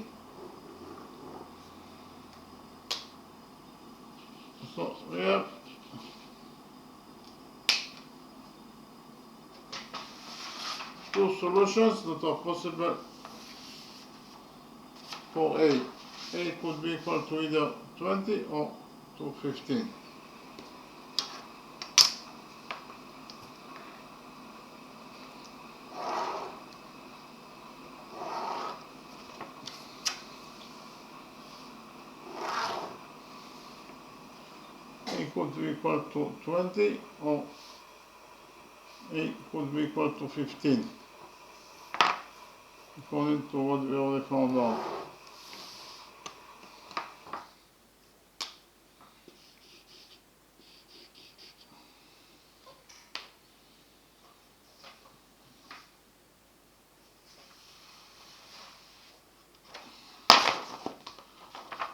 So we have two solutions that are possible for A. A could be equal to either 20 or to 15. A could be equal to 20 or A could be equal to 15, according to what we already found out.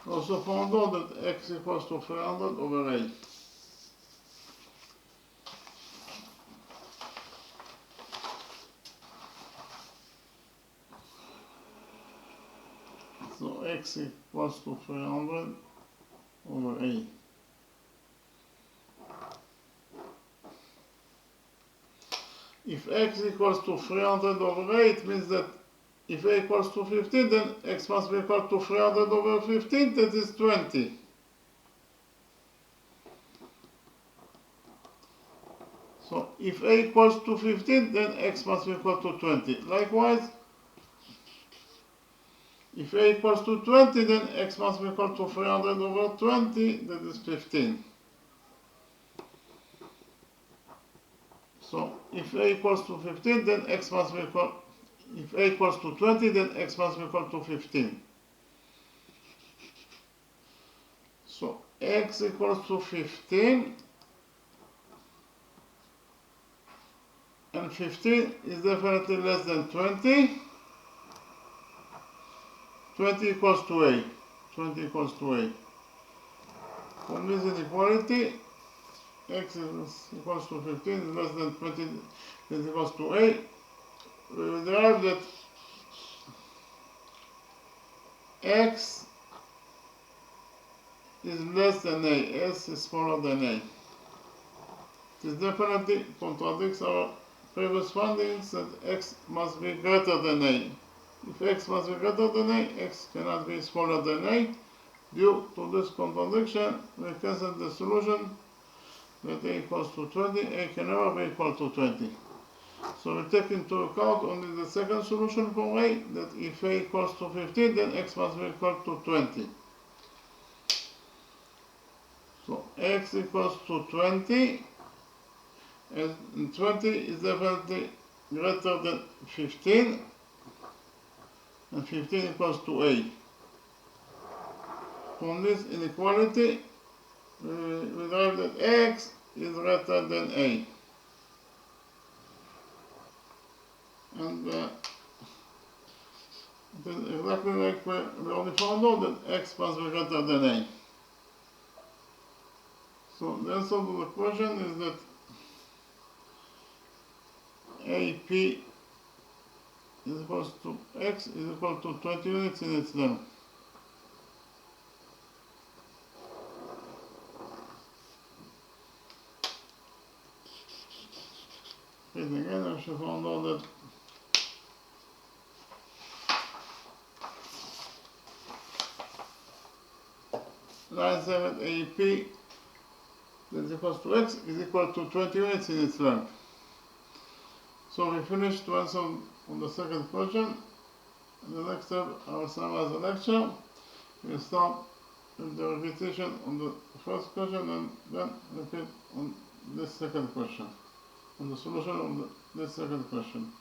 We also found out that X equals to 300 over A. So X equals to 300 over A. If X equals to 300 over A, it means that if A equals to 15, then X must be equal to 300 over 15, that is 20. So if A equals to 15, then X must be equal to 20. Likewise, if A equals to 20, then X must be equal to 300 over 20, that is 15. So if A equals to 15, then X must be equal, if A equals to 20, then X must be equal to 15. So X equals to 15, and 15 is definitely less than 20. 20 equals to A. 20 equals to A. From this inequality, X is equals to 15 is less than 20 is equals to A. We will derive that X is less than A. S is smaller than A. This definitely contradicts our previous findings that X must be greater than A. If X must be greater than A, X cannot be smaller than A. Due to this contradiction, we cancel the solution that A equals to 20. A can never be equal to 20. So we take into account only the second solution for A, that if A equals to 15, then X must be equal to 20. So X equals to 20, and 20 is definitely greater than 15, and 15 equals to A. From this inequality, we derive that x is greater than a. And it is exactly like we already found out that x must be greater than a. So the answer to the question is that AP is equal to x is equal to 20 units in its length. And again, I should find out that line 7 AP that is equal to x is equal to 20 units in its length. So we finished to answer on the second question. In the next step, I will summarize the lecture. We'll start with the repetition on the first question and then repeat on this second question, on the solution of this second question.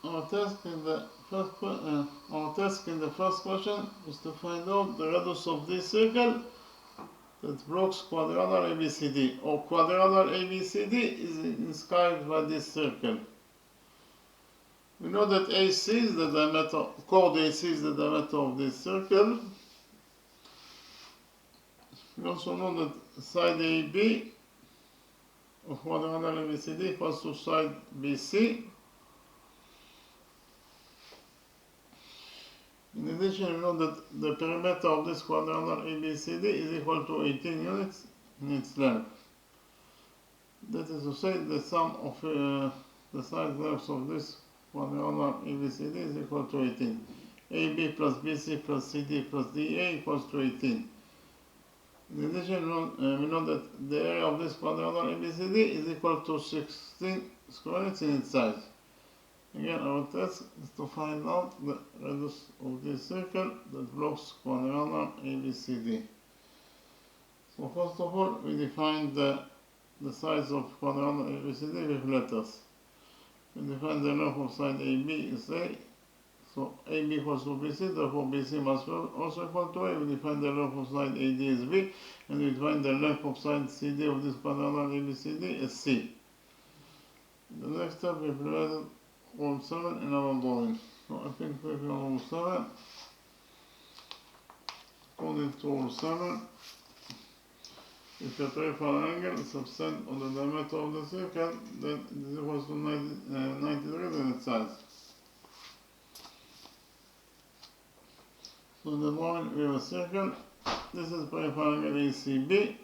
Our task in the first question is to find out the radius of this circle that blocks quadrangle ABCD, or quadrangle ABCD is inscribed by this circle. We know that AC is the diameter, chord AC is the diameter of this circle. We also know that side AB of quadrangle ABCD equals to side BC. In addition, we know that the perimeter of this quadrangle ABCD is equal to 18 units in its length. That is to say, the sum of the side lengths of this quadrangle ABCD is equal to 18. AB plus BC plus CD plus DA equals to 18. In addition, we know that the area of this quadrangle ABCD is equal to 16 square units in its size. Again, our task is to find out the radius of this circle that blocks quadrangle ABCD. So first of all, we define the size of quadrangle ABCD with letters. We define the length of side AB is A. So AB equals to BC, therefore BC must also equal to A. We define the length of side AD as B, and we define the length of side CD of this quadrangle ABCD as C. The next step, we implemented Rule 7 in our drawing. So I think we have Rule 7. According to Rule 7, if a peripheral angle subtend on the diameter of the circle, then it is equal to 90 degrees in its size. So in the drawing we have a circle. This is peripheral angle ACB.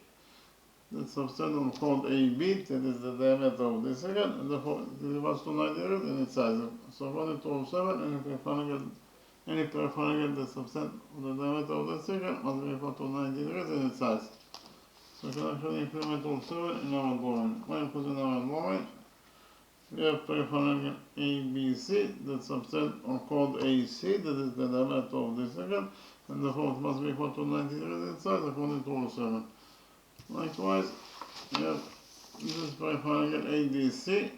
That subtend on chord AB, that is the diameter of the circle, and therefore it is equal to 90 degrees in its size. So according to Rule 7, and if we find any peripheral that subtend on the diameter of the circle must be equal to 90 degrees in its size. So we can actually implement all 7 in our drawing. Because in our drawing, we have peripheral ABC that subtend on chord AC, that is the diameter of the circle, and therefore it must be equal to 90 degrees in size according to rule 7. Likewise, we have this peripheral ADC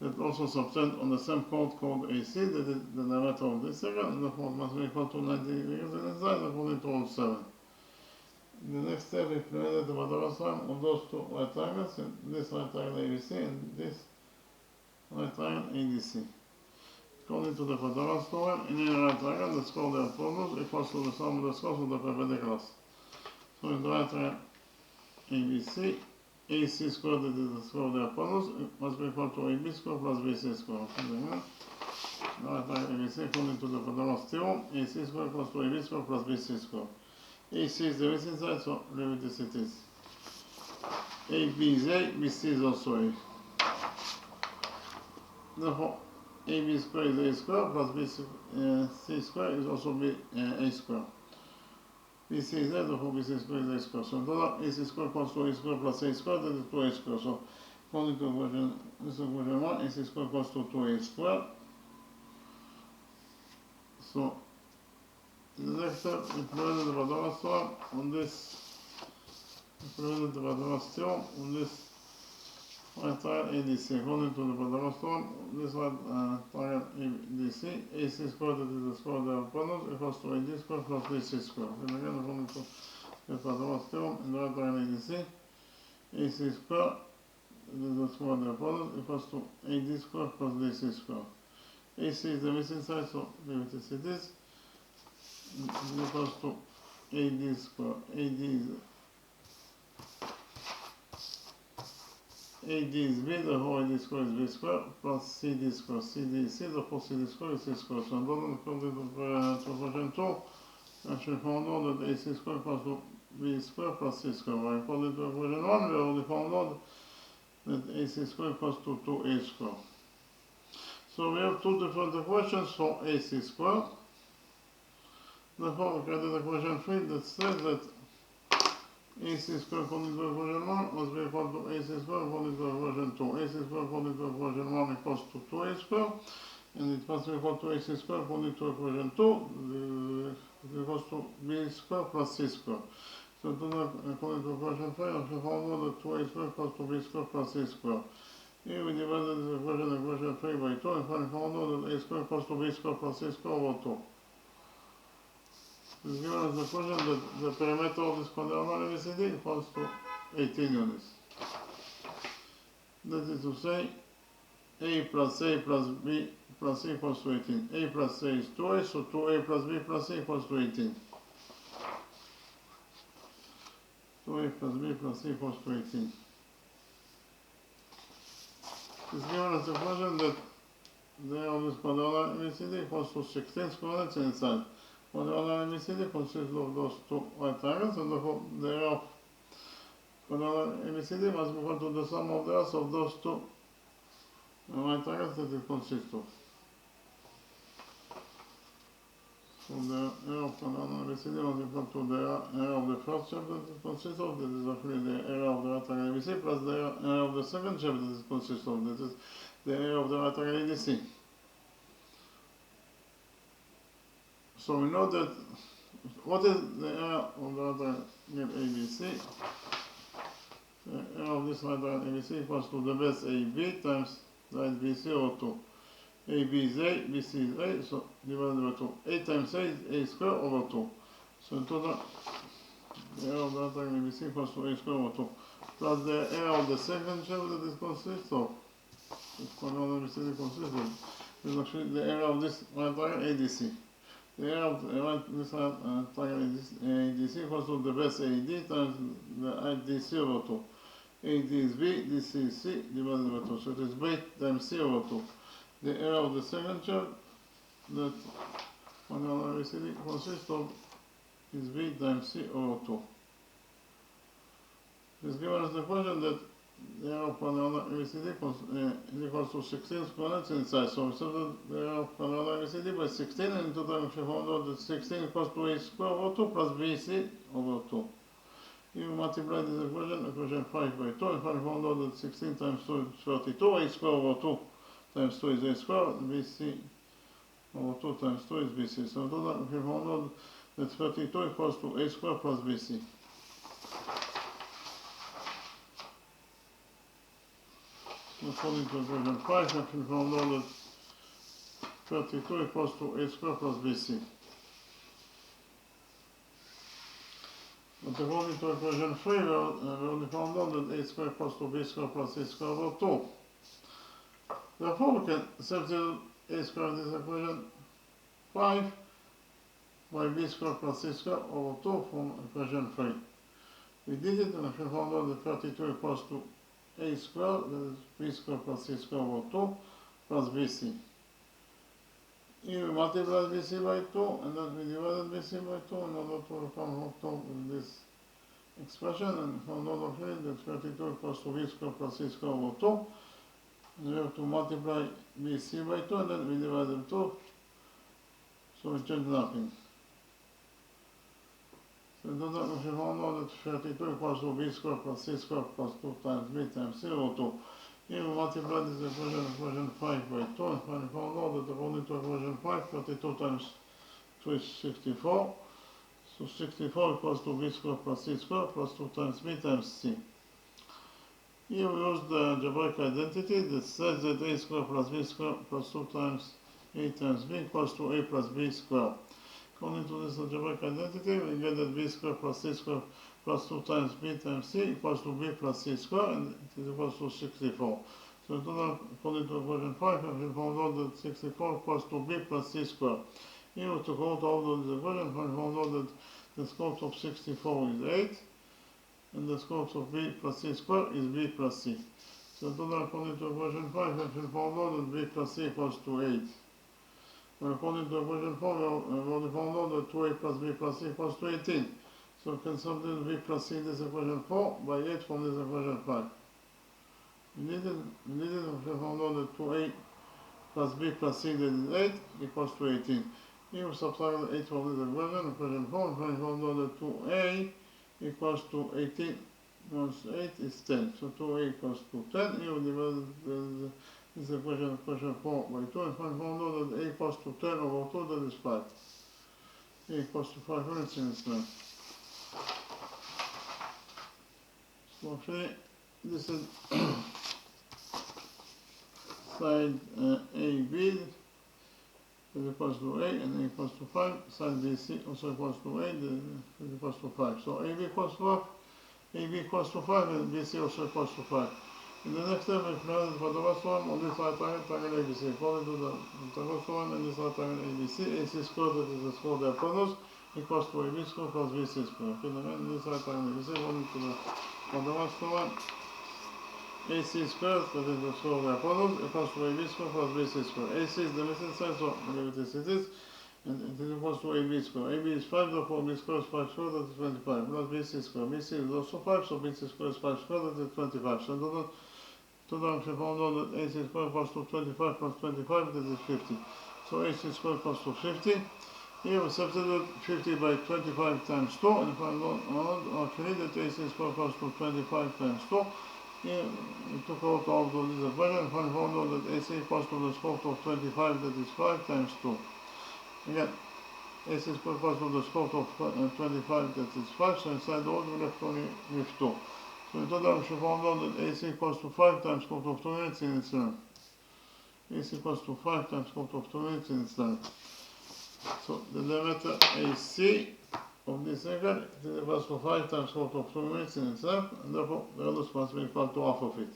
that also subtend on the same chord called AC, that is the diameter of the circle, and therefore it must be equal to 90 degrees in size according to rule 7. In the next step, we implemented the Pythagoras theorem on those two right triangles, this right triangle ABC and this right triangle ADC. According to the Pythagoras theorem, in any right triangle, the score of the hypotenuse equals to the sum of the scores of the perpendiculars. So in the right triangle ABC, AC squared, that is the score of the hypotenuse, must be equal to AB squared plus BC squared. The right triangle ABC, according to the Pythagoras theorem, AC squared equals to AB squared plus BC squared. AC is the missing side, so leave it as it is. AB is A, BC is also A. Therefore, AB squared is A squared plus BC squared is also A squared. BC is A, therefore BC squared is A squared. So in total, AC squared equals to A squared plus A squared, that is 2A squared. So according to equation 1, AC squared equals to 2A squared. So in the next step, we implemented the Pythagoras theorem on this. Right triangle ADC. According to the Pythagoras theorem, this right triangle ADC, AC squared, that is the square of the hypotenuse, equals to AD squared plus BC squared. And again, according to the Pythagoras theorem, in the right triangle ADC, AC squared, that is the square of the hypotenuse, equals to AD squared plus BC squared. AC is the missing side, so leave it as it is. It equals to AD squared. AD is B, the whole AD squared is B squared, plus CD squared. CD is C, the whole CD squared is C squared. So according to equation 2, we actually found out that AC squared equals to B squared plus C squared. But according to equation 1, we already found out that AC squared equals to 2A squared. So we have two different equations for AC squared. Therefore, we created equation 3 that says that AC squared according to equation 1 must be equal to AC squared according to equation 2. AC squared according to equation 1 equals to 2A squared, and it must be equal to AC squared according to equation 2, it equals to B squared plus C squared. So according to equation 3, we found out that 2A squared equals to B squared plus C squared. Here we divided this equation 3 by 2, and finally found out that A squared equals to B squared plus C squared over 2. This given us the question that the perimeter of this quadrilateral ABCD equals to 18 units. That is to say, A plus B plus C equals to 18. A plus C is 2A, so 2A plus B plus C equals to 18. 2A plus B plus C equals to 18. It's given us the question that the area of this quadrilateral ABCD equals to 16 square units in its side. Quadrilateral ABCD consists of those two right triangles, and therefore the area of quadrilateral ABCD must be equal to the sum of the areas of those two right triangles that it consists of. So the area of quadrilateral ABCD must be equal to the area of the first shape that it consists of, that is actually the area of the right triangle ABC, plus the area of the second shape that it consists of, that is the area of the right triangle ADC. So we know that what is the area of the right triangle ABC? The area of this right triangle ABC equals to the base AB times the right BC over 2. AB is A, BC is A, so divided by 2. A times A is A squared over 2. So in total, the area of the right triangle ABC equals to A squared over 2. Plus the area of the second shape that it consists of, this quadrilateral ABCD consists of, is actually the area of this right triangle ADC. The area of this triangle ADC equals to the base AD times the IDC over 2. AD is B, DC is C, divided by 2. So it is B times C over 2. The area of the second shape that quadrilateral ABCD consists of is B times C over 2. It's given us the question that the area of panorama ABCD is equals to 16 square units inside. So we substitute the area of panorama ABCD by 16, and in total we found out that 16 equals to A square over 2 plus BC over 2. If you multiply this equation 5 by 2, and found out that 16 times 2 is 32, A square over 2 times 2 is A square, BC over 2 times 2 is BC. So in total we found out that 32 equals to A square plus BC. According to equation 5, we found out that 32 equals to A square plus BC. But according to equation 3, we already found out that A square equals to B square plus C square over 2. Therefore, we can substitute A square in this equation 5 by B square plus C square over 2 from equation 3. We did it, and we found out that 32 equals to A square, that is B square plus C square over 2 plus BC. Here we multiplied BC by 2, and then we divided BC by 2 in order to come up with this expression, and found out of it that 32 equals to B square plus C square over 2. And we have to multiply BC by 2, and then we divide them 2, so we change nothing. So in total we found out that 32 equals to B square plus C square plus 2 times B times C over 2. Here we multiply this equation 5 by 2, and finally found out that according to equation 5, 32 times 2 is 64. So 64 equals to B square plus C square plus 2 times B times C. Here we use the algebraic identity that says that A square plus B square plus 2 times A times B equals to A plus B square. According to this algebraic identity, we get that B square plus C square plus 2 times B times C equals to B plus C square, and it is equals to 64. So in total, according to equation 5, we found out that 64 equals to B plus C square. Here we took out all of these equations, and we found out that the square root of 64 is 8, and the square root of B plus C square is B plus C. So in total, according to equation 5, we found out that B plus C equals to 8. And according to equation 4, we already found out that 2A plus B plus C equals to 18. So we can substitute B plus C in this equation 4 by 8 from this equation 5. We found out that 2A plus B plus C, that is 8, equals to 18. Here we subtract 8 from this equation 4, and we found out that 2A equals to 18 minus 8 is 10. So 2A equals to 10. Here we divide this equation 4 by 2, and found out that A equals to 10 over 2, that is 5. A equals to 5 units in its length. So actually, this is side AB is equals to A, and A equals to 5. Side BC also equals to A, is equals to 5. So AB equals to 5, AB equals to 5, and BC also equals to 5. In the next step, we plan for the last one on this right triangle ABC. According to the first one and this right triangle ABC, AC squared, that is the square of the hypotenuse, equals to AB squared plus BC squared. Okay, then this right triangle ABC, according to the last one, AC squared, that is the square of the hypotenuse, equals to AB squared plus BC squared. AC is the missing side, so we leave it as it is, and it is equals to AB squared. AB is 5, therefore B squared is 5 squared, that is 25, plus BC squared. BC is also 5, so BC squared is 5 squared, that is 25. So total, we found out that AC squared equals to 25 plus 25, that is 50. So AC squared equals to 50. Here we substitute 50 by 25 times 2, and if I go actually that AC squared equals to 25 times 2, here we took out all of these equations, and found out that AC equals to the square root of 25, that is 5 times 2. Again, AC squared equals to the square root of 25, that is 5, so inside the order we left only with 2. So in total, we found out that AC equals to 5 times square root of 2 units in its length. AC equals to 5 times square root of 2 units in its length. So the diameter AC of this circle is equals to 5 times square root of 2 units in its length, and therefore the radius must be equal to half of it.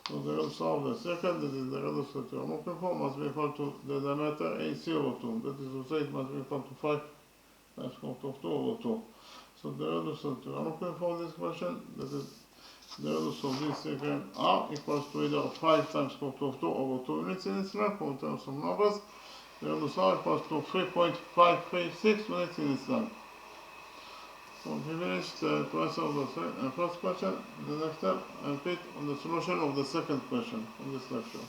So the radius of the circle, that is the radius that we are looking for, must be equal to the diameter AC over 2. That is to say, it must be equal to 5 times square root of 2 over 2. So the radius that we are looking for this question, that is the radius of this circle R equals to either 5 times square root of 2 over 2 units in its length, or in terms of numbers, the radius R equals to 3.536 units in its length. So if you finish the question of the first question, the next step, I repeat on the solution of the second question of this lecture.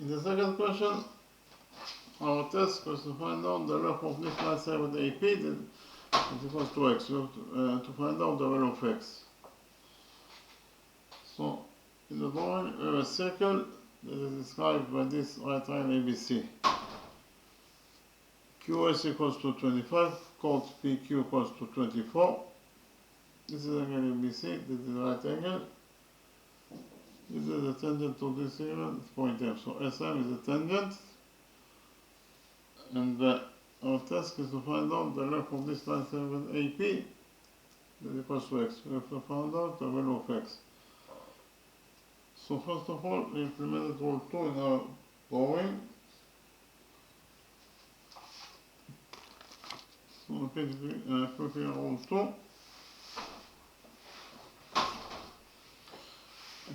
In the second question, our task was to find out the length of this line segment AP that is equals to x. We have to find out the value of x. So in the drawing, we have a circle that is described by this right triangle ABC. QS equals to 25, chord PQ equals to 24. This is angle ABC, this is the right angle. This is the tangent to this angle, it's point M. So SM is the tangent. And our task is to find out the length of this line segment AP that is equals to x. We have to find out the value of x. So first of all, we implemented rule 2 in our drawing. So quickly rule 2.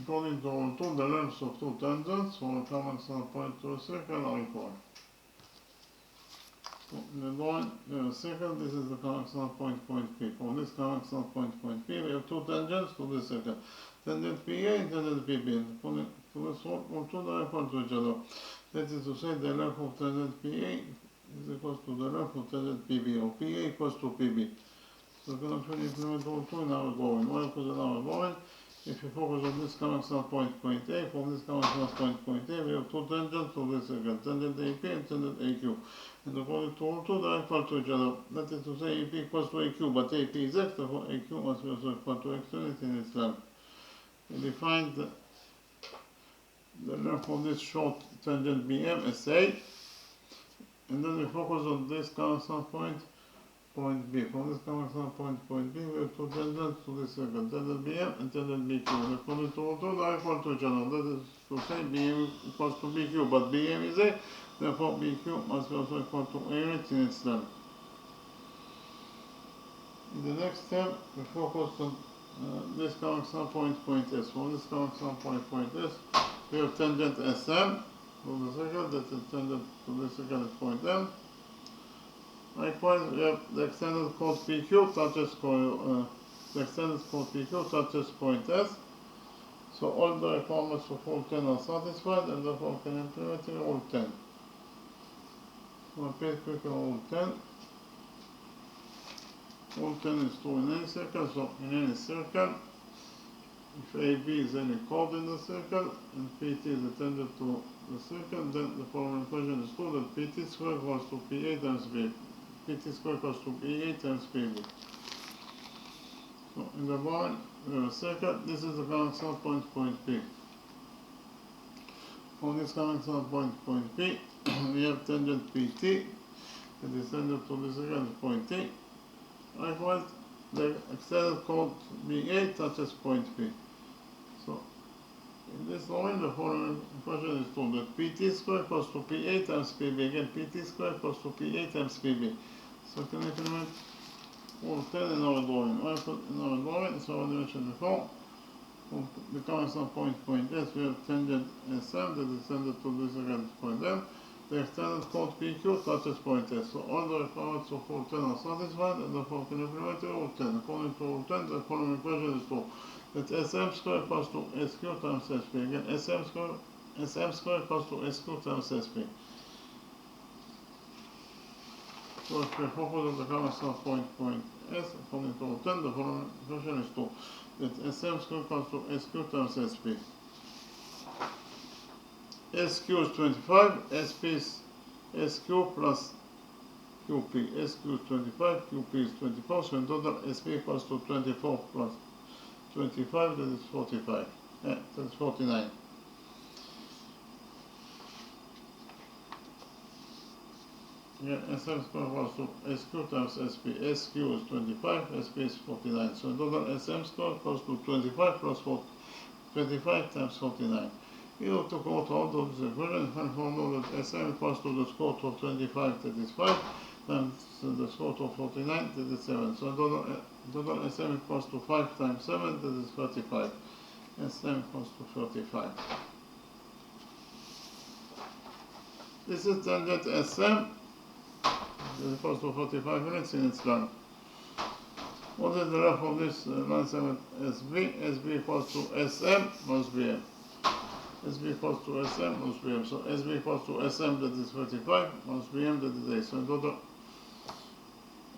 According to rule 2, the lengths of two tangents from a common standpoint to a circle are equal. So in the drawing, we have a circle, this is the common standpoint point P. From this common standpoint point P, we have two tangents to this circle. Tangent PA and tangent PB. According to this rule 2, they are equal to each other. That is to say, the length of tangent PA is equal to the length of tangent PB, or PA equals to PB. So we can actually implement rule 2 in our drawing. Why? Because in our drawing, if you focus on this common standpoint point A, from this common standpoint point A, we have two tangents to this circle, tangent AP and tangent AQ. And according to rule 2, they are equal to each other. That is to say, AP equals to AQ, but AP is x, therefore AQ must be also equal to x unit in its length. We define the length of this short tangent BM as A, and then we focus on this common standpoint point B. From this common standpoint point B, we have two tangents to this circle, tangent BM and tangent BQ. And according to rule 2, they are equal to each other. That is to say, BM equals to BQ, but BM is A, therefore BQ must be also equal to A unit in its length. In the next step, we focus on this common standpoint point S. From this common standpoint point S, we have tangent SM from the circle, that is tangent to this circle is point M. Likewise, we have the extended chord PQ touches point S. So all the requirements of rule 10 are satisfied, and therefore we can implement rule 10. So repeat quickly rule 10. Rule 10 is true in any circle, so in any circle, if AB is any chord in the circle, and PT is the tangent to the circle, then the following equation is true that PT squared equals to PA times B. PT squared equals to PA times PB. So in the drawing, we have a circle, this is the common standpoint point P. From this common standpoint point P, we have tangent PT, that is tangent to the circle is point T. Likewise, the extended chord BA touches point P. So, in this drawing, the following equation is true that PT squared equals to PA times PB. Again, PT squared equals to PA times PB. Second implement, rule 10 in our drawing. I put in our drawing, it's already mentioned before. For the cornerstone point S, we have tangent SM that is tended to this against point M. The extended chord PQ touches point S. So all the requirements of rule 10 are satisfied, and therefore can implement rule 10. According to rule 10, the following equation is true. That SM squared equals to SQ times SP. Again, SM squared equals to SQ times SP. So if we focus on the cornerstone point S, according to rule 10, the following equation is true. That SM squared equals to SQ times SP. SQ is 25, SP is SQ plus QP. SQ is 25, QP is 24, so in total SP equals to 24 plus 25, that is 45. That is 49. Yeah, SM squared equals to SQ times SP. SQ is 25, SP is 49. So in total SM squared equals to 25 plus 25 times 49. You have to go to all of this equation and know that SM equals to the square root of 25, that is 5, times the square root of 49, that is 7. So total SM equals to 5 times 7, that is 35. SM equals to 35. This is tangent SM, that is equals to 45 units in its length. What is the length of this line segment SB? SB equals to SM minus BM. SB equals to SM minus BM. So SB equals to SM, that is 35, minus BM, that is 8. So in total,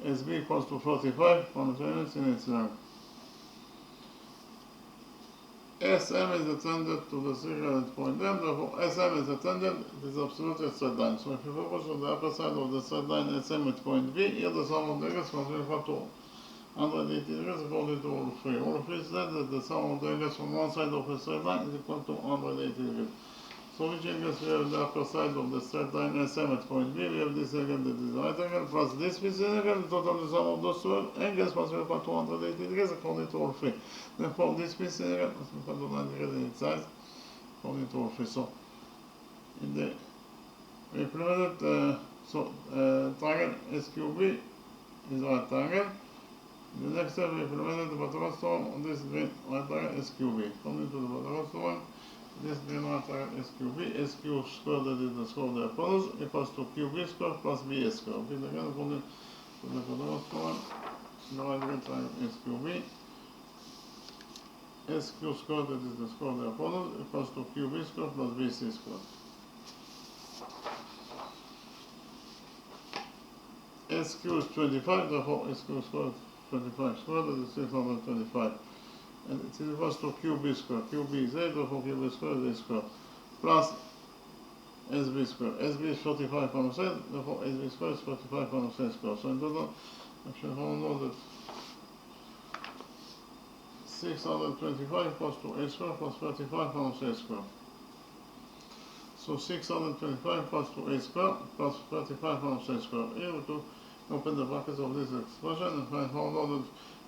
SB equals to 45 minus units in its length. SM is a tangent to the circle at point M, therefore SM is a tangent, it is absolutely a straight line. So if you focus on the upper side of the straight line SM at point B, here the sum of the angles must be equal to 180 degrees according to rule 3. Rule 3 says that the sum of the angles from one side of a straight line is equal to 180 degrees. So which angles we have on the upper side of the straight line SM at point B? We have this angle, that is the right angle, plus this piece angle. The total sum of those two angles must be equal to 180 degrees according to rule 3. Therefore, this piece angle must be equal to 9 degrees in its size according to rule 3. So, in the implemented triangle SQB is right triangle. In the next step, we implemented the Pythagoras theorem on this green right triangle SQB. According to the Pythagoras theorem, this green right triangle SQB, SQ squared, that is the square of the hypotenuse, equals to QB squared plus BS squared. Okay, again, according to the Pythagoras theorem, the right green triangle SQB, SQ squared, that is the square of the hypotenuse, equals to QB squared plus BC squared. SQ is 25, therefore SQ squared 25 squared, that is 625. And it is equals to QB squared. QB is 8, therefore QB squared is 8 squared. Plus SB squared. SB is 45 minus 8, therefore SB squared is 45 minus 8 squared. So in total, I should know that 625 equals to 8 squared plus 35 minus 8 squared. So 625 equals to 8 squared plus 35 minus 8 squared. Here we to open the brackets of this expression and find how long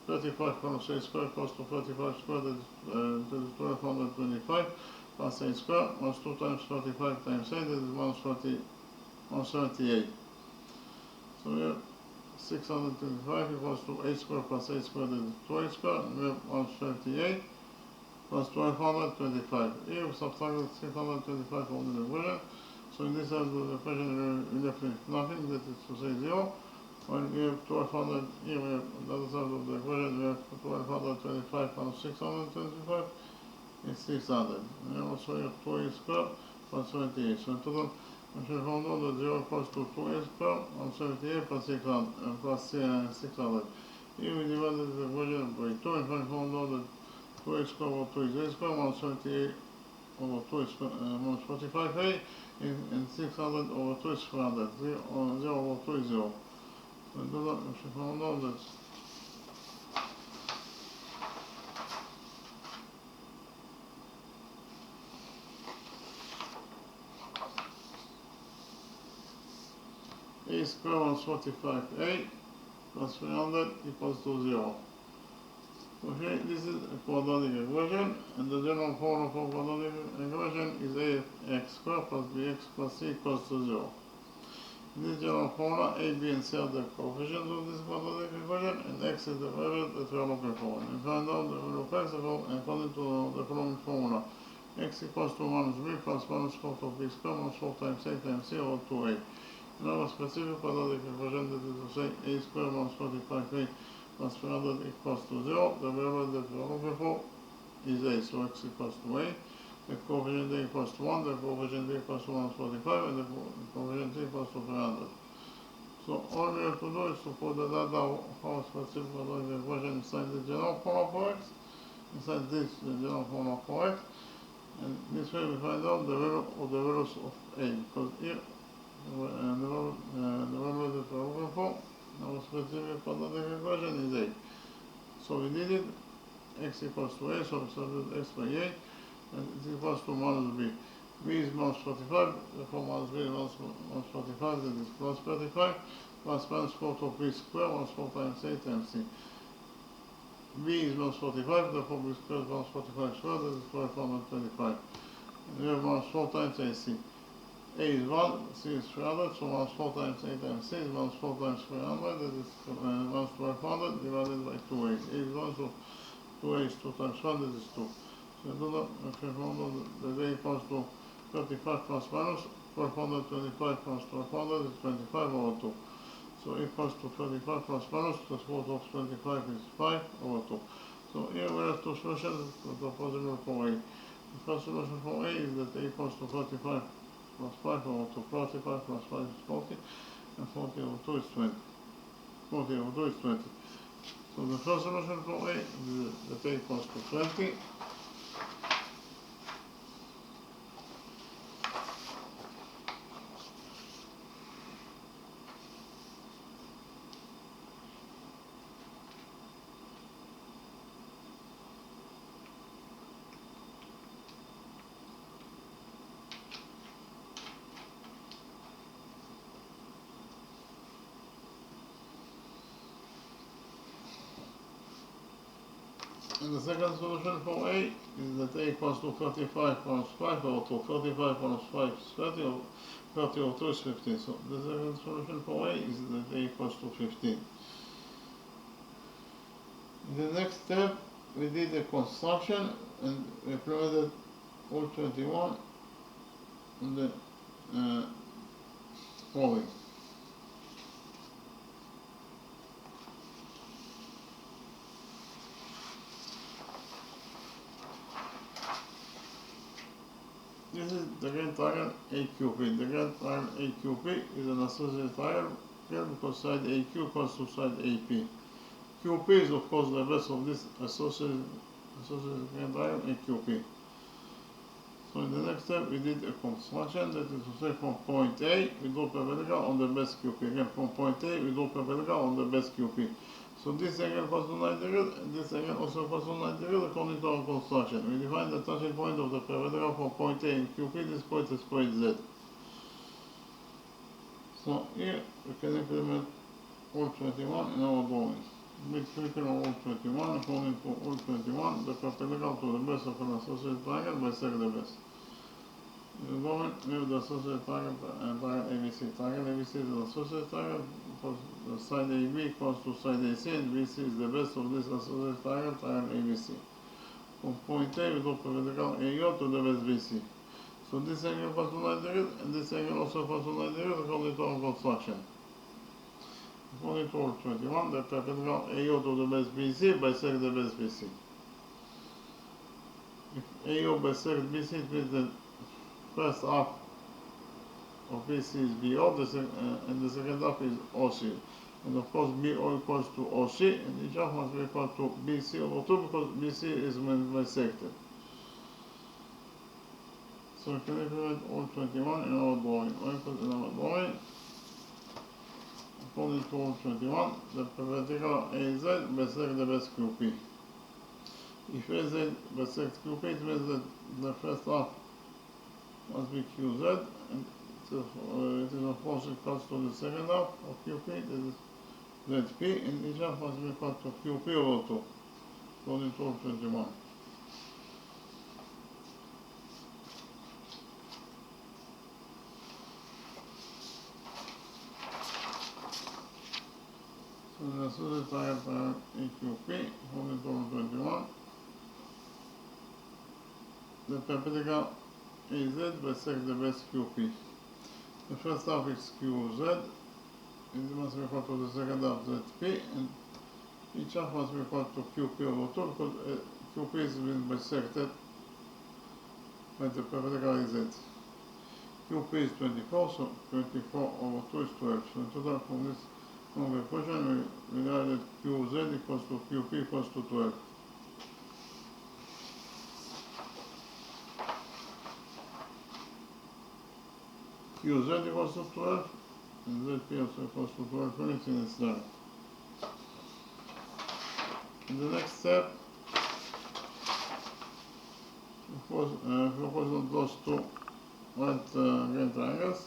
that 35 minus 8 squared equals to 35 squared, that is 1225 plus 8 squared, minus 2 times 35 times 8, that is 178. So we have 625 equals to 8 squared plus 8 squared, that is 12 squared, and we have 178 plus 1225. Here we subtracted 625 from the equation. So in this side of the equation we left with nothing, that is to say 0. When we have 1200, here we have on the other side of the equation, we have 1225 minus 625 is 600. And also we have 2a squared plus 78. So in total, we should hold on that 0 equals to 2a squared and 78 plus 600, plus 600. Here we divided the equation by 2 and we hold on that 2a squared over 2 is a squared, minus 78 over 2 is minus 45a, and 600 over 2 is 400. 0 over 2 is 0. So in total, we should hold on that a squared minus 45a plus 300 equals to 0. Okay, this is a quadratic equation, and the general formula for quadratic equation is ax squared plus bx plus c equals to 0. This general formula, A, B, and C are the coefficients of this quadratic equation, and X is the variable that we are looking for. And we find out the value of X according to the following formula. X equals to minus B plus minus 4 of B squared minus 4 times A times C over 2A. In our specific quadratic equation, that is to say A squared minus 45A plus 300 equals to 0, the variable that we are looking for is A, so X equals to A. The coefficient A equals to 1, the coefficient B equals to minus 45, and the coefficient C equals to 300. So all we have to do is to put the data of our specific quadratic equation inside the general formula for X, inside this general formula for X, and this way we find out the value of the values of A, because here the value that we are looking for, our specific quadratic equation is A. So we did it, X equals to A, so we substitute X by A, and it equals to minus B. B is minus 45, therefore minus B is minus 45, that is plus 35, plus minus 4 of B squared, minus 4 times A times C. B is minus 45, therefore B squared is minus 45 squared, that is 525. And we have minus 4 times AC. A is 1, C is 300, so minus 4 times A times C is minus 4 times 300, that is minus 500 divided by 2A. A is 1, so 2A is 2 times 1, that is 2. So do that, if we found out that A equals to 35 plus minus 1225 plus 1200 is 25 over 2. So equals to 35 plus minus, the square root of 25 is 5 over 2. So here we have two solutions that are possible for A. The first solution for A is that A equals to 35 plus 5 over 2. 35 plus 5 is 40, and 40 over 2 is 20. 40 over 2 is 20. So the first solution for A is that A equals to 20. And the second solution for A is that A equals to 35 minus 5 over 2. 35 minus 5 is 30, or 30 over 2 is 15. So the second solution for A is that A equals to 15. In the next step, we did a construction and we implemented all 21 on the following. This is the grand triangle AQP. The grand triangle AQP is an associated triangle because side AQ equals to side AP. QP is of course the base of this associated grand triangle AQP. So in the next step we did a construction, that is to say from point A we do perpendicular on the base QP. Again from point A we do perpendicular on the base QP. So this angle equals to 90 degrees, and this angle also equals to 90 degrees according to our construction. We define the touching point of the perpendicular from point A in QP. This point is point Z. So here we can implement all 21 in our drawing. We click on all 21. According to all 21, the perpendicular to the base of an associated triangle bisect the base. In the drawing, we have the associated triangle ABC. Triangle ABC is an associated triangle because the side AB equals to side AC, and BC is the base of this associated triangle, triangle ABC. From point A, we do perpendicular AO to the base BC. So this angle equals to 90 degrees, and this angle also equals to 90 degrees according to our construction. According to all 21, the perpendicular AO to the base BC bisects the base BC. If AO bisects BC, it means that first half of BC is BO, and the second half is OC. And of course BO equals to OC, and each half must be equal to BC over 2 because BC is bisected. So we can implement all 21 in our drawing. According to all 21, the perpendicular AZ bisects the base QP. If AZ bisects QP, it means that the first half must be QZ, and it is of course equal to the second half of QP, that is ZP, and each half must be equal to QP over 2, according to all 21. So the associated triangle AQP, holding total 21. The perpendicular AZ bisects the base QP. The first half is QZ, it must be equal to the second half ZP, and each half must be equal to QP over 2 because QP is being bisected by the perpendicular AZ. QP is 24, so 24 over 2 is 12. So in total from this number equation, we know that QZ equals to QP equals to 12. QZ equals to 12, and ZP also equals to 12, everything is done. In the next step, focus on those two right green triangles.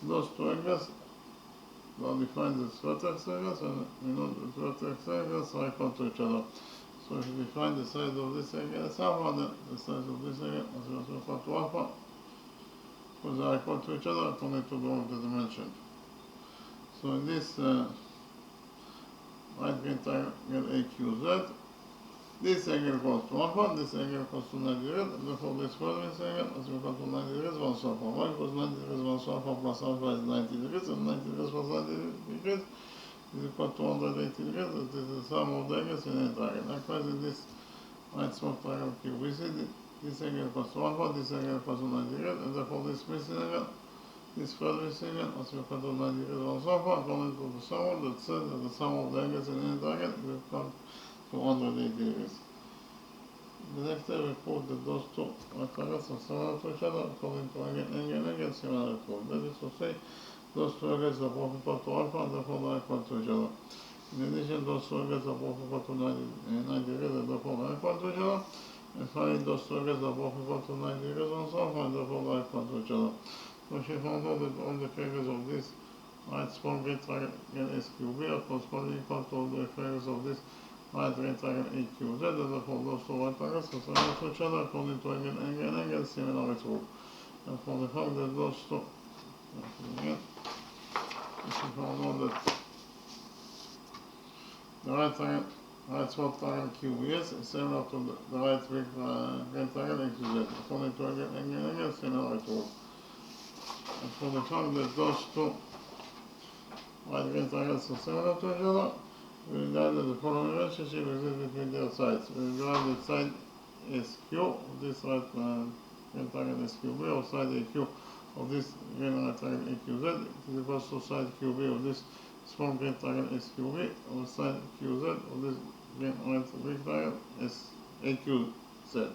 Those two angles are defined as vertex angles, and we know that vertex angles are equal to each other. So if we define the side of this angle as alpha, then the size of this angle is also equal to alpha, because they are equal to each other according to one of the dimensions. So in this right green triangle AQZ, this angle equals to alpha, this angle equals to 90 degrees, and therefore this first angle is equal to 90 degrees minus alpha. Why? Because 90 degrees minus alpha plus alpha is 90 degrees, and 90 degrees plus 90 degrees is equal to 180 degrees. That is the sum of the angles in a triangle. Likewise, in this right small triangle QBC, this angle equals to alpha, this angle equals to 90 degrees, and therefore this missing angle, this first missing angle is equal to 90 degrees minus alpha, according to the sum that says that the sum of the angles in a triangle is equal to 180 degrees. The next step, we prove that those two triangles are similar to each other according to angle similar proof. That is to say, those two angles are both equal to alpha, and therefore they are equal to each other. In addition, those two angles are both equal to 90 degrees, and therefore they are equal to each other. And finally, those two angles are both equal to 90 degrees minus alpha, and therefore they are equal to each other. So she found out that all the figures of this right small green triangle SQB are corresponding equal to all the figures of this right green triangle AQZ, and therefore those two right triangles are similar to each other according to angle similarity rule. And from the fact that those two, again, she found out that the right small triangle QBS is similar to the right big green triangle AQZ according to angle similarity rule. And from the fact that those two right green triangles are similar to each other, we regard that the following relationship exists between their sides. We regard the side SQ of this right green triangle SQB, or side AQ of this green right triangle AQZ is equal to side QB of this small green triangle SQB, or side QZ of this green right big triangle AQZ.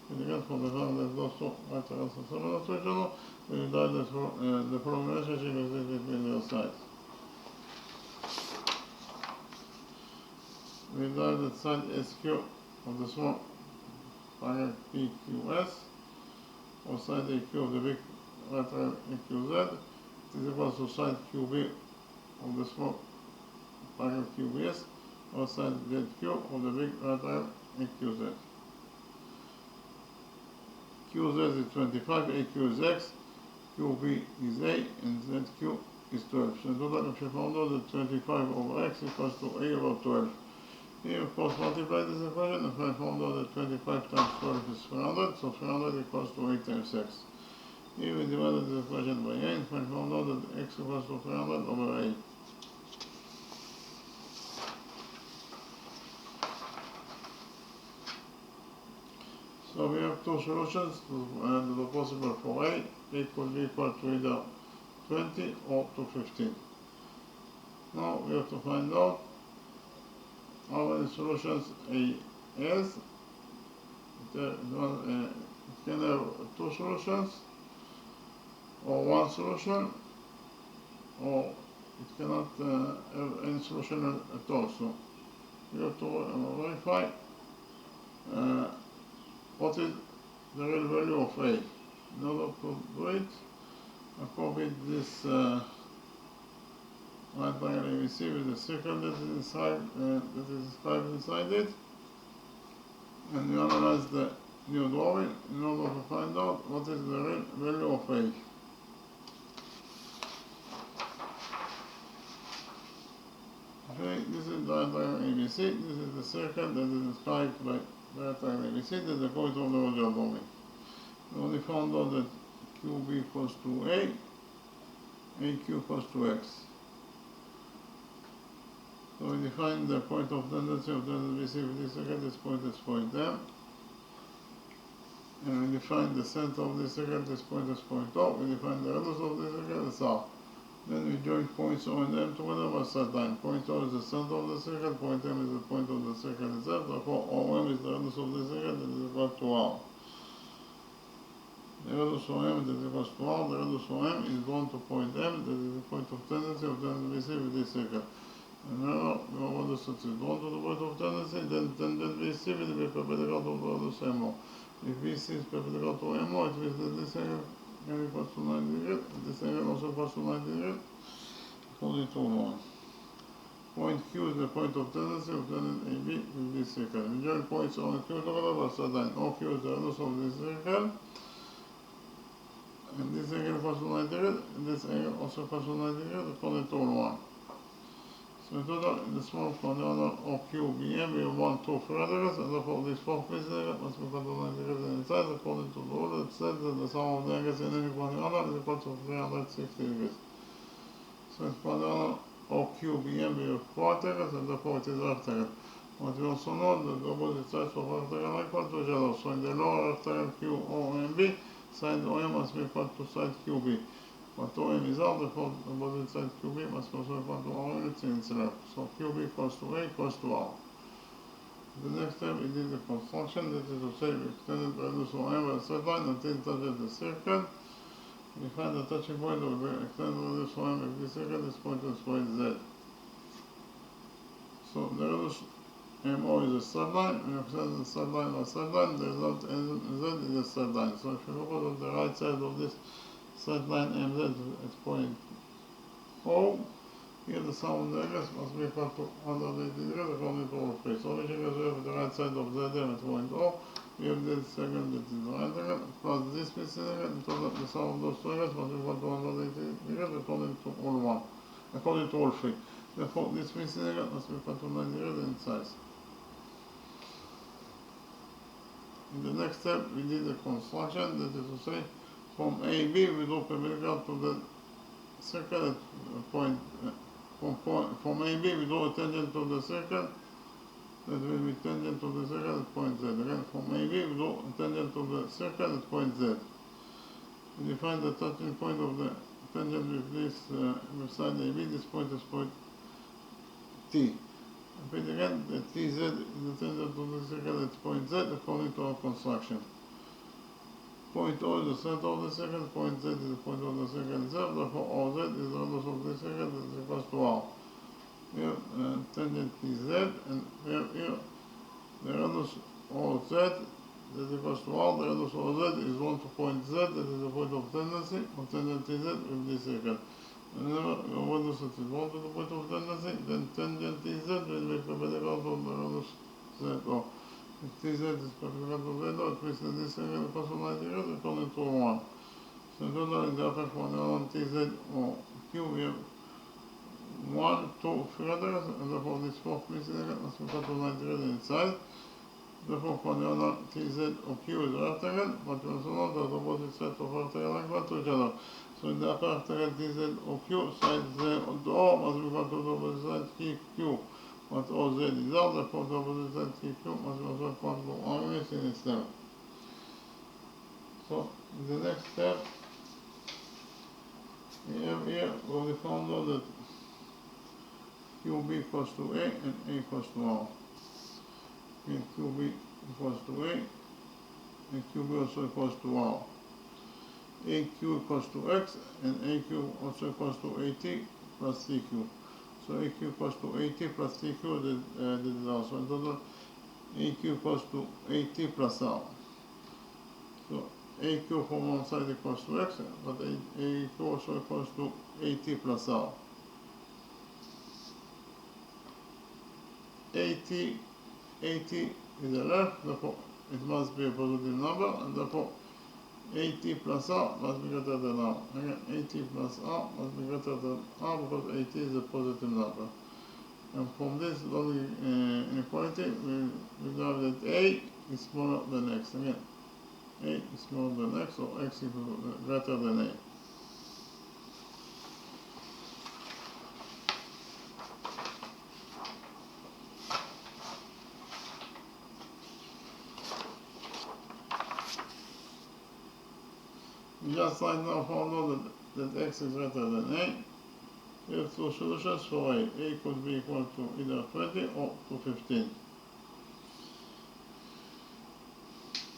And again, from the fact that those two right triangles are similar to each other, we regard that the following relationship exists between their sides. We regard the side SQ of the small triangle PQS, or side AQ of the big right triangle AQZ, is equal to side QB of the small triangle QBS, or side ZQ of the big right triangle AQZ. QZ is 25, AQ is X, QB is A, and ZQ is 12. So in total, if you found out that 25 over X equals to A over 12. Here, of course, multiply this equation. If I found out that 25 times 12 is 300, so 300 equals to 8 times X. Here we divided this equation by A, and I found out that X equals to 300 over A. So we have two solutions that are possible for A. A could be equal to either 20 or to 15. Now we have to find out how many solutions A has. It can have two solutions, or one solution, or it cannot have any solution at all. So we have to verify what is the real value of A. In order to do it, I copied this right triangle ABC with the circle that is inscribed inside it, and we analyze the new drawing in order to find out what is the real value of A. Okay, this is diagram ABC. This is the circle that is described by diagram ABC. That is the point of the original domain. We only found out that QB equals to A, AQ equals to X. So we define the point of tendency of the BC with this circle. This point is point M. And we define the center of this circle. This point is point O. We define the radius of this circle as R. Then we join points O and M together by straight line. Point O is the center of the circle, point M is the point of the circle itself, therefore OM is the radius of the circle that is equal to R. The radius of M that is equal to R, the radius of M is drawn to point M, that is the point of tendency of the BC with this circle. And now, the radius that is drawn to the point of tendency, then tangent BC will be perpendicular to the radius MO. If BC is perpendicular to MO, it means that this angle equals to 90 degrees, this angle also equals to 90 degrees, according to 1. Point Q is the point of tendency of tangent AB with this circle. We join points O and Q together by straight line. OQ is the radius of this circle, and this angle equals to 90 degrees, and this angle also equals to 90 degrees, according to 1. So in total, in the small quadrant OQBM, we have 1, 2, 3 radius, and therefore this fourth piece must be equal to 90 degrees in size, according to the rule that says that the sum of the angles in any quadrant is equal to 360 degrees. So in quadrant OQBM, we have quarters, and therefore it is rectangle. But we also know that the opposite sides of rectangle are equal to each other. So in the lower rectangle QOMB, side OM must be equal to side QB. But OM is out, therefore the opposite side QB must also equal to R units in its left. So QB equals to A equals to R. The next step we did the construction, that is to say we extended the radius of M by a straight line until it touches the circle. We find the touching point of the extended radius of M of this circle, this point is point Z. So the radius MO is a straight line, we extend the straight line by straight line, the result Z is a straight line. So if you look at the right side of this straight line MZ at point O, here the sum of the angles must be equal to 180 degrees according to all three. So which angles we have at the right side of ZM at point O, we have this angle that is the right angle, plus this piece angle, and total the sum of those two angles must be equal to 180 degrees according to all three. Therefore this piece angle must be equal to 90 degrees in size. In the next step we did the construction, that is to say from AB we go perpendicular to the circle at point, from AB we draw a tangent to the circle that will be tangent to the circle at point Z. Again, from AB we draw a tangent to the circle at point Z. We define the touching point of the tangent with this with side AB. This point is point T. Repeat again, the TZ is the tangent to the circle at point Z according to our construction. Point O is the center of the circle, point Z is the point of the circle itself, therefore OZ is the radius of the circle that is equal to R. We have tangent TZ, and we have here the radius OZ that is equal to R. The radius OZ is 1 to point Z, that is the point of tendency of tangent TZ with this circle. Whenever your radius is 1 to the point of tendency, then tangent TZ will be perpendicular to the radius ZO. If TZ is perpendicular to ZO, it means that this angle equals to 90 degrees according to 1. So in total, in the upper quadrant TZ or Q, we have 1, 2, 3 radius, and therefore this fourth piece angle must be equal to 90 degrees in its side. Therefore, quadrant TZ or Q is a rectangle, but we also know that the opposite sides of rectangle are equal to each other. So in the upper rectangle TZ or Q, side Z or O must be equal to the opposite side Q. But OZ is out, therefore the opposite side TQ must be also equal to R units in its left. So in the next step, we have here where we found out that QB equals to A and A equals to R. Here QB equals to A and QB also equals to R. AQ equals to X and AQ also equals to AT plus CQ. So AQ equals to AT plus CQ, this is R. So in total, AQ equals to AT plus R. So AQ from one side equals to X, but AQ also equals to AT plus R. AT is the left, therefore it must be a positive number, and therefore AT plus R must be greater than R. Again, AT plus R must be greater than R because AT is a positive number. And from this logic inequality, we know that A is smaller than X. Again, A is smaller than X, or X is greater than A. We just right now found out that X is greater than A. We have two solutions for A. A could be equal to either 20 or to 15.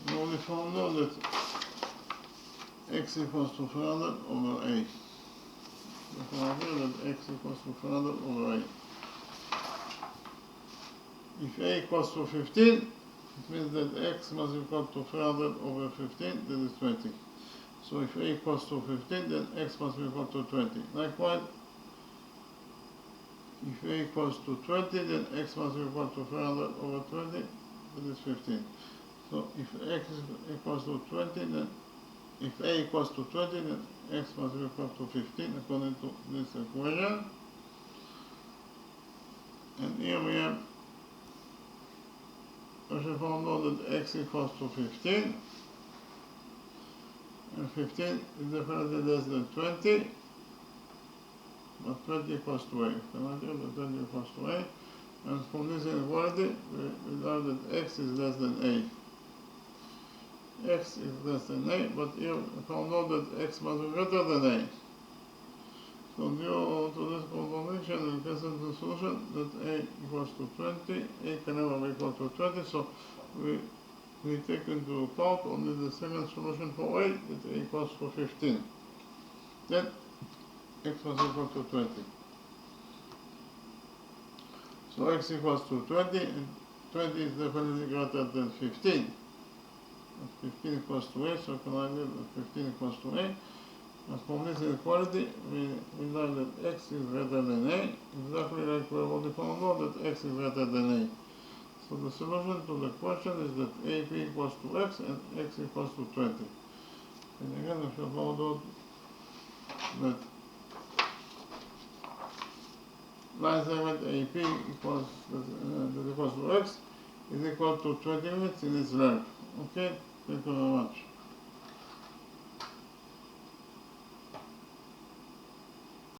We only found out that X equals to 300 over A. We found here that X equals to 300 over A. If A equals to 15, it means that X must equal to 300 over 15, that is 20. So if A equals to 15, then X must be equal to 20. Likewise, if A equals to 20, then X must be equal to 300 over 20, that is 15. So if X equals to 20, then if A equals to 20, then X must be equal to 15 according to this equation. And here we have, we should found out that X equals to 15. And 15 is definitely less than 20, but 20 equals to A. But 20 equals to A. And from this inequality, we know that X is less than A. X is less than A, but here we found out that X must be greater than A. So due to this confirmation, we present the solution that A equals to 20, A can never be equal to 20, so we take into account only the second solution for A, that A equals to 15. Then X must equal to 20. So X equals to 20, and 20 is definitely greater than 15. 15 equals to A, so we can argue that 15 equals to A. And from this inequality, we know that X is greater than A, exactly like we already found out that X is greater than A. So the solution to the question is that AP equals to X and X equals to 20. And again, we shall found out that line segment AP equals to X is equal to 20 units in its length. Okay, thank you very much.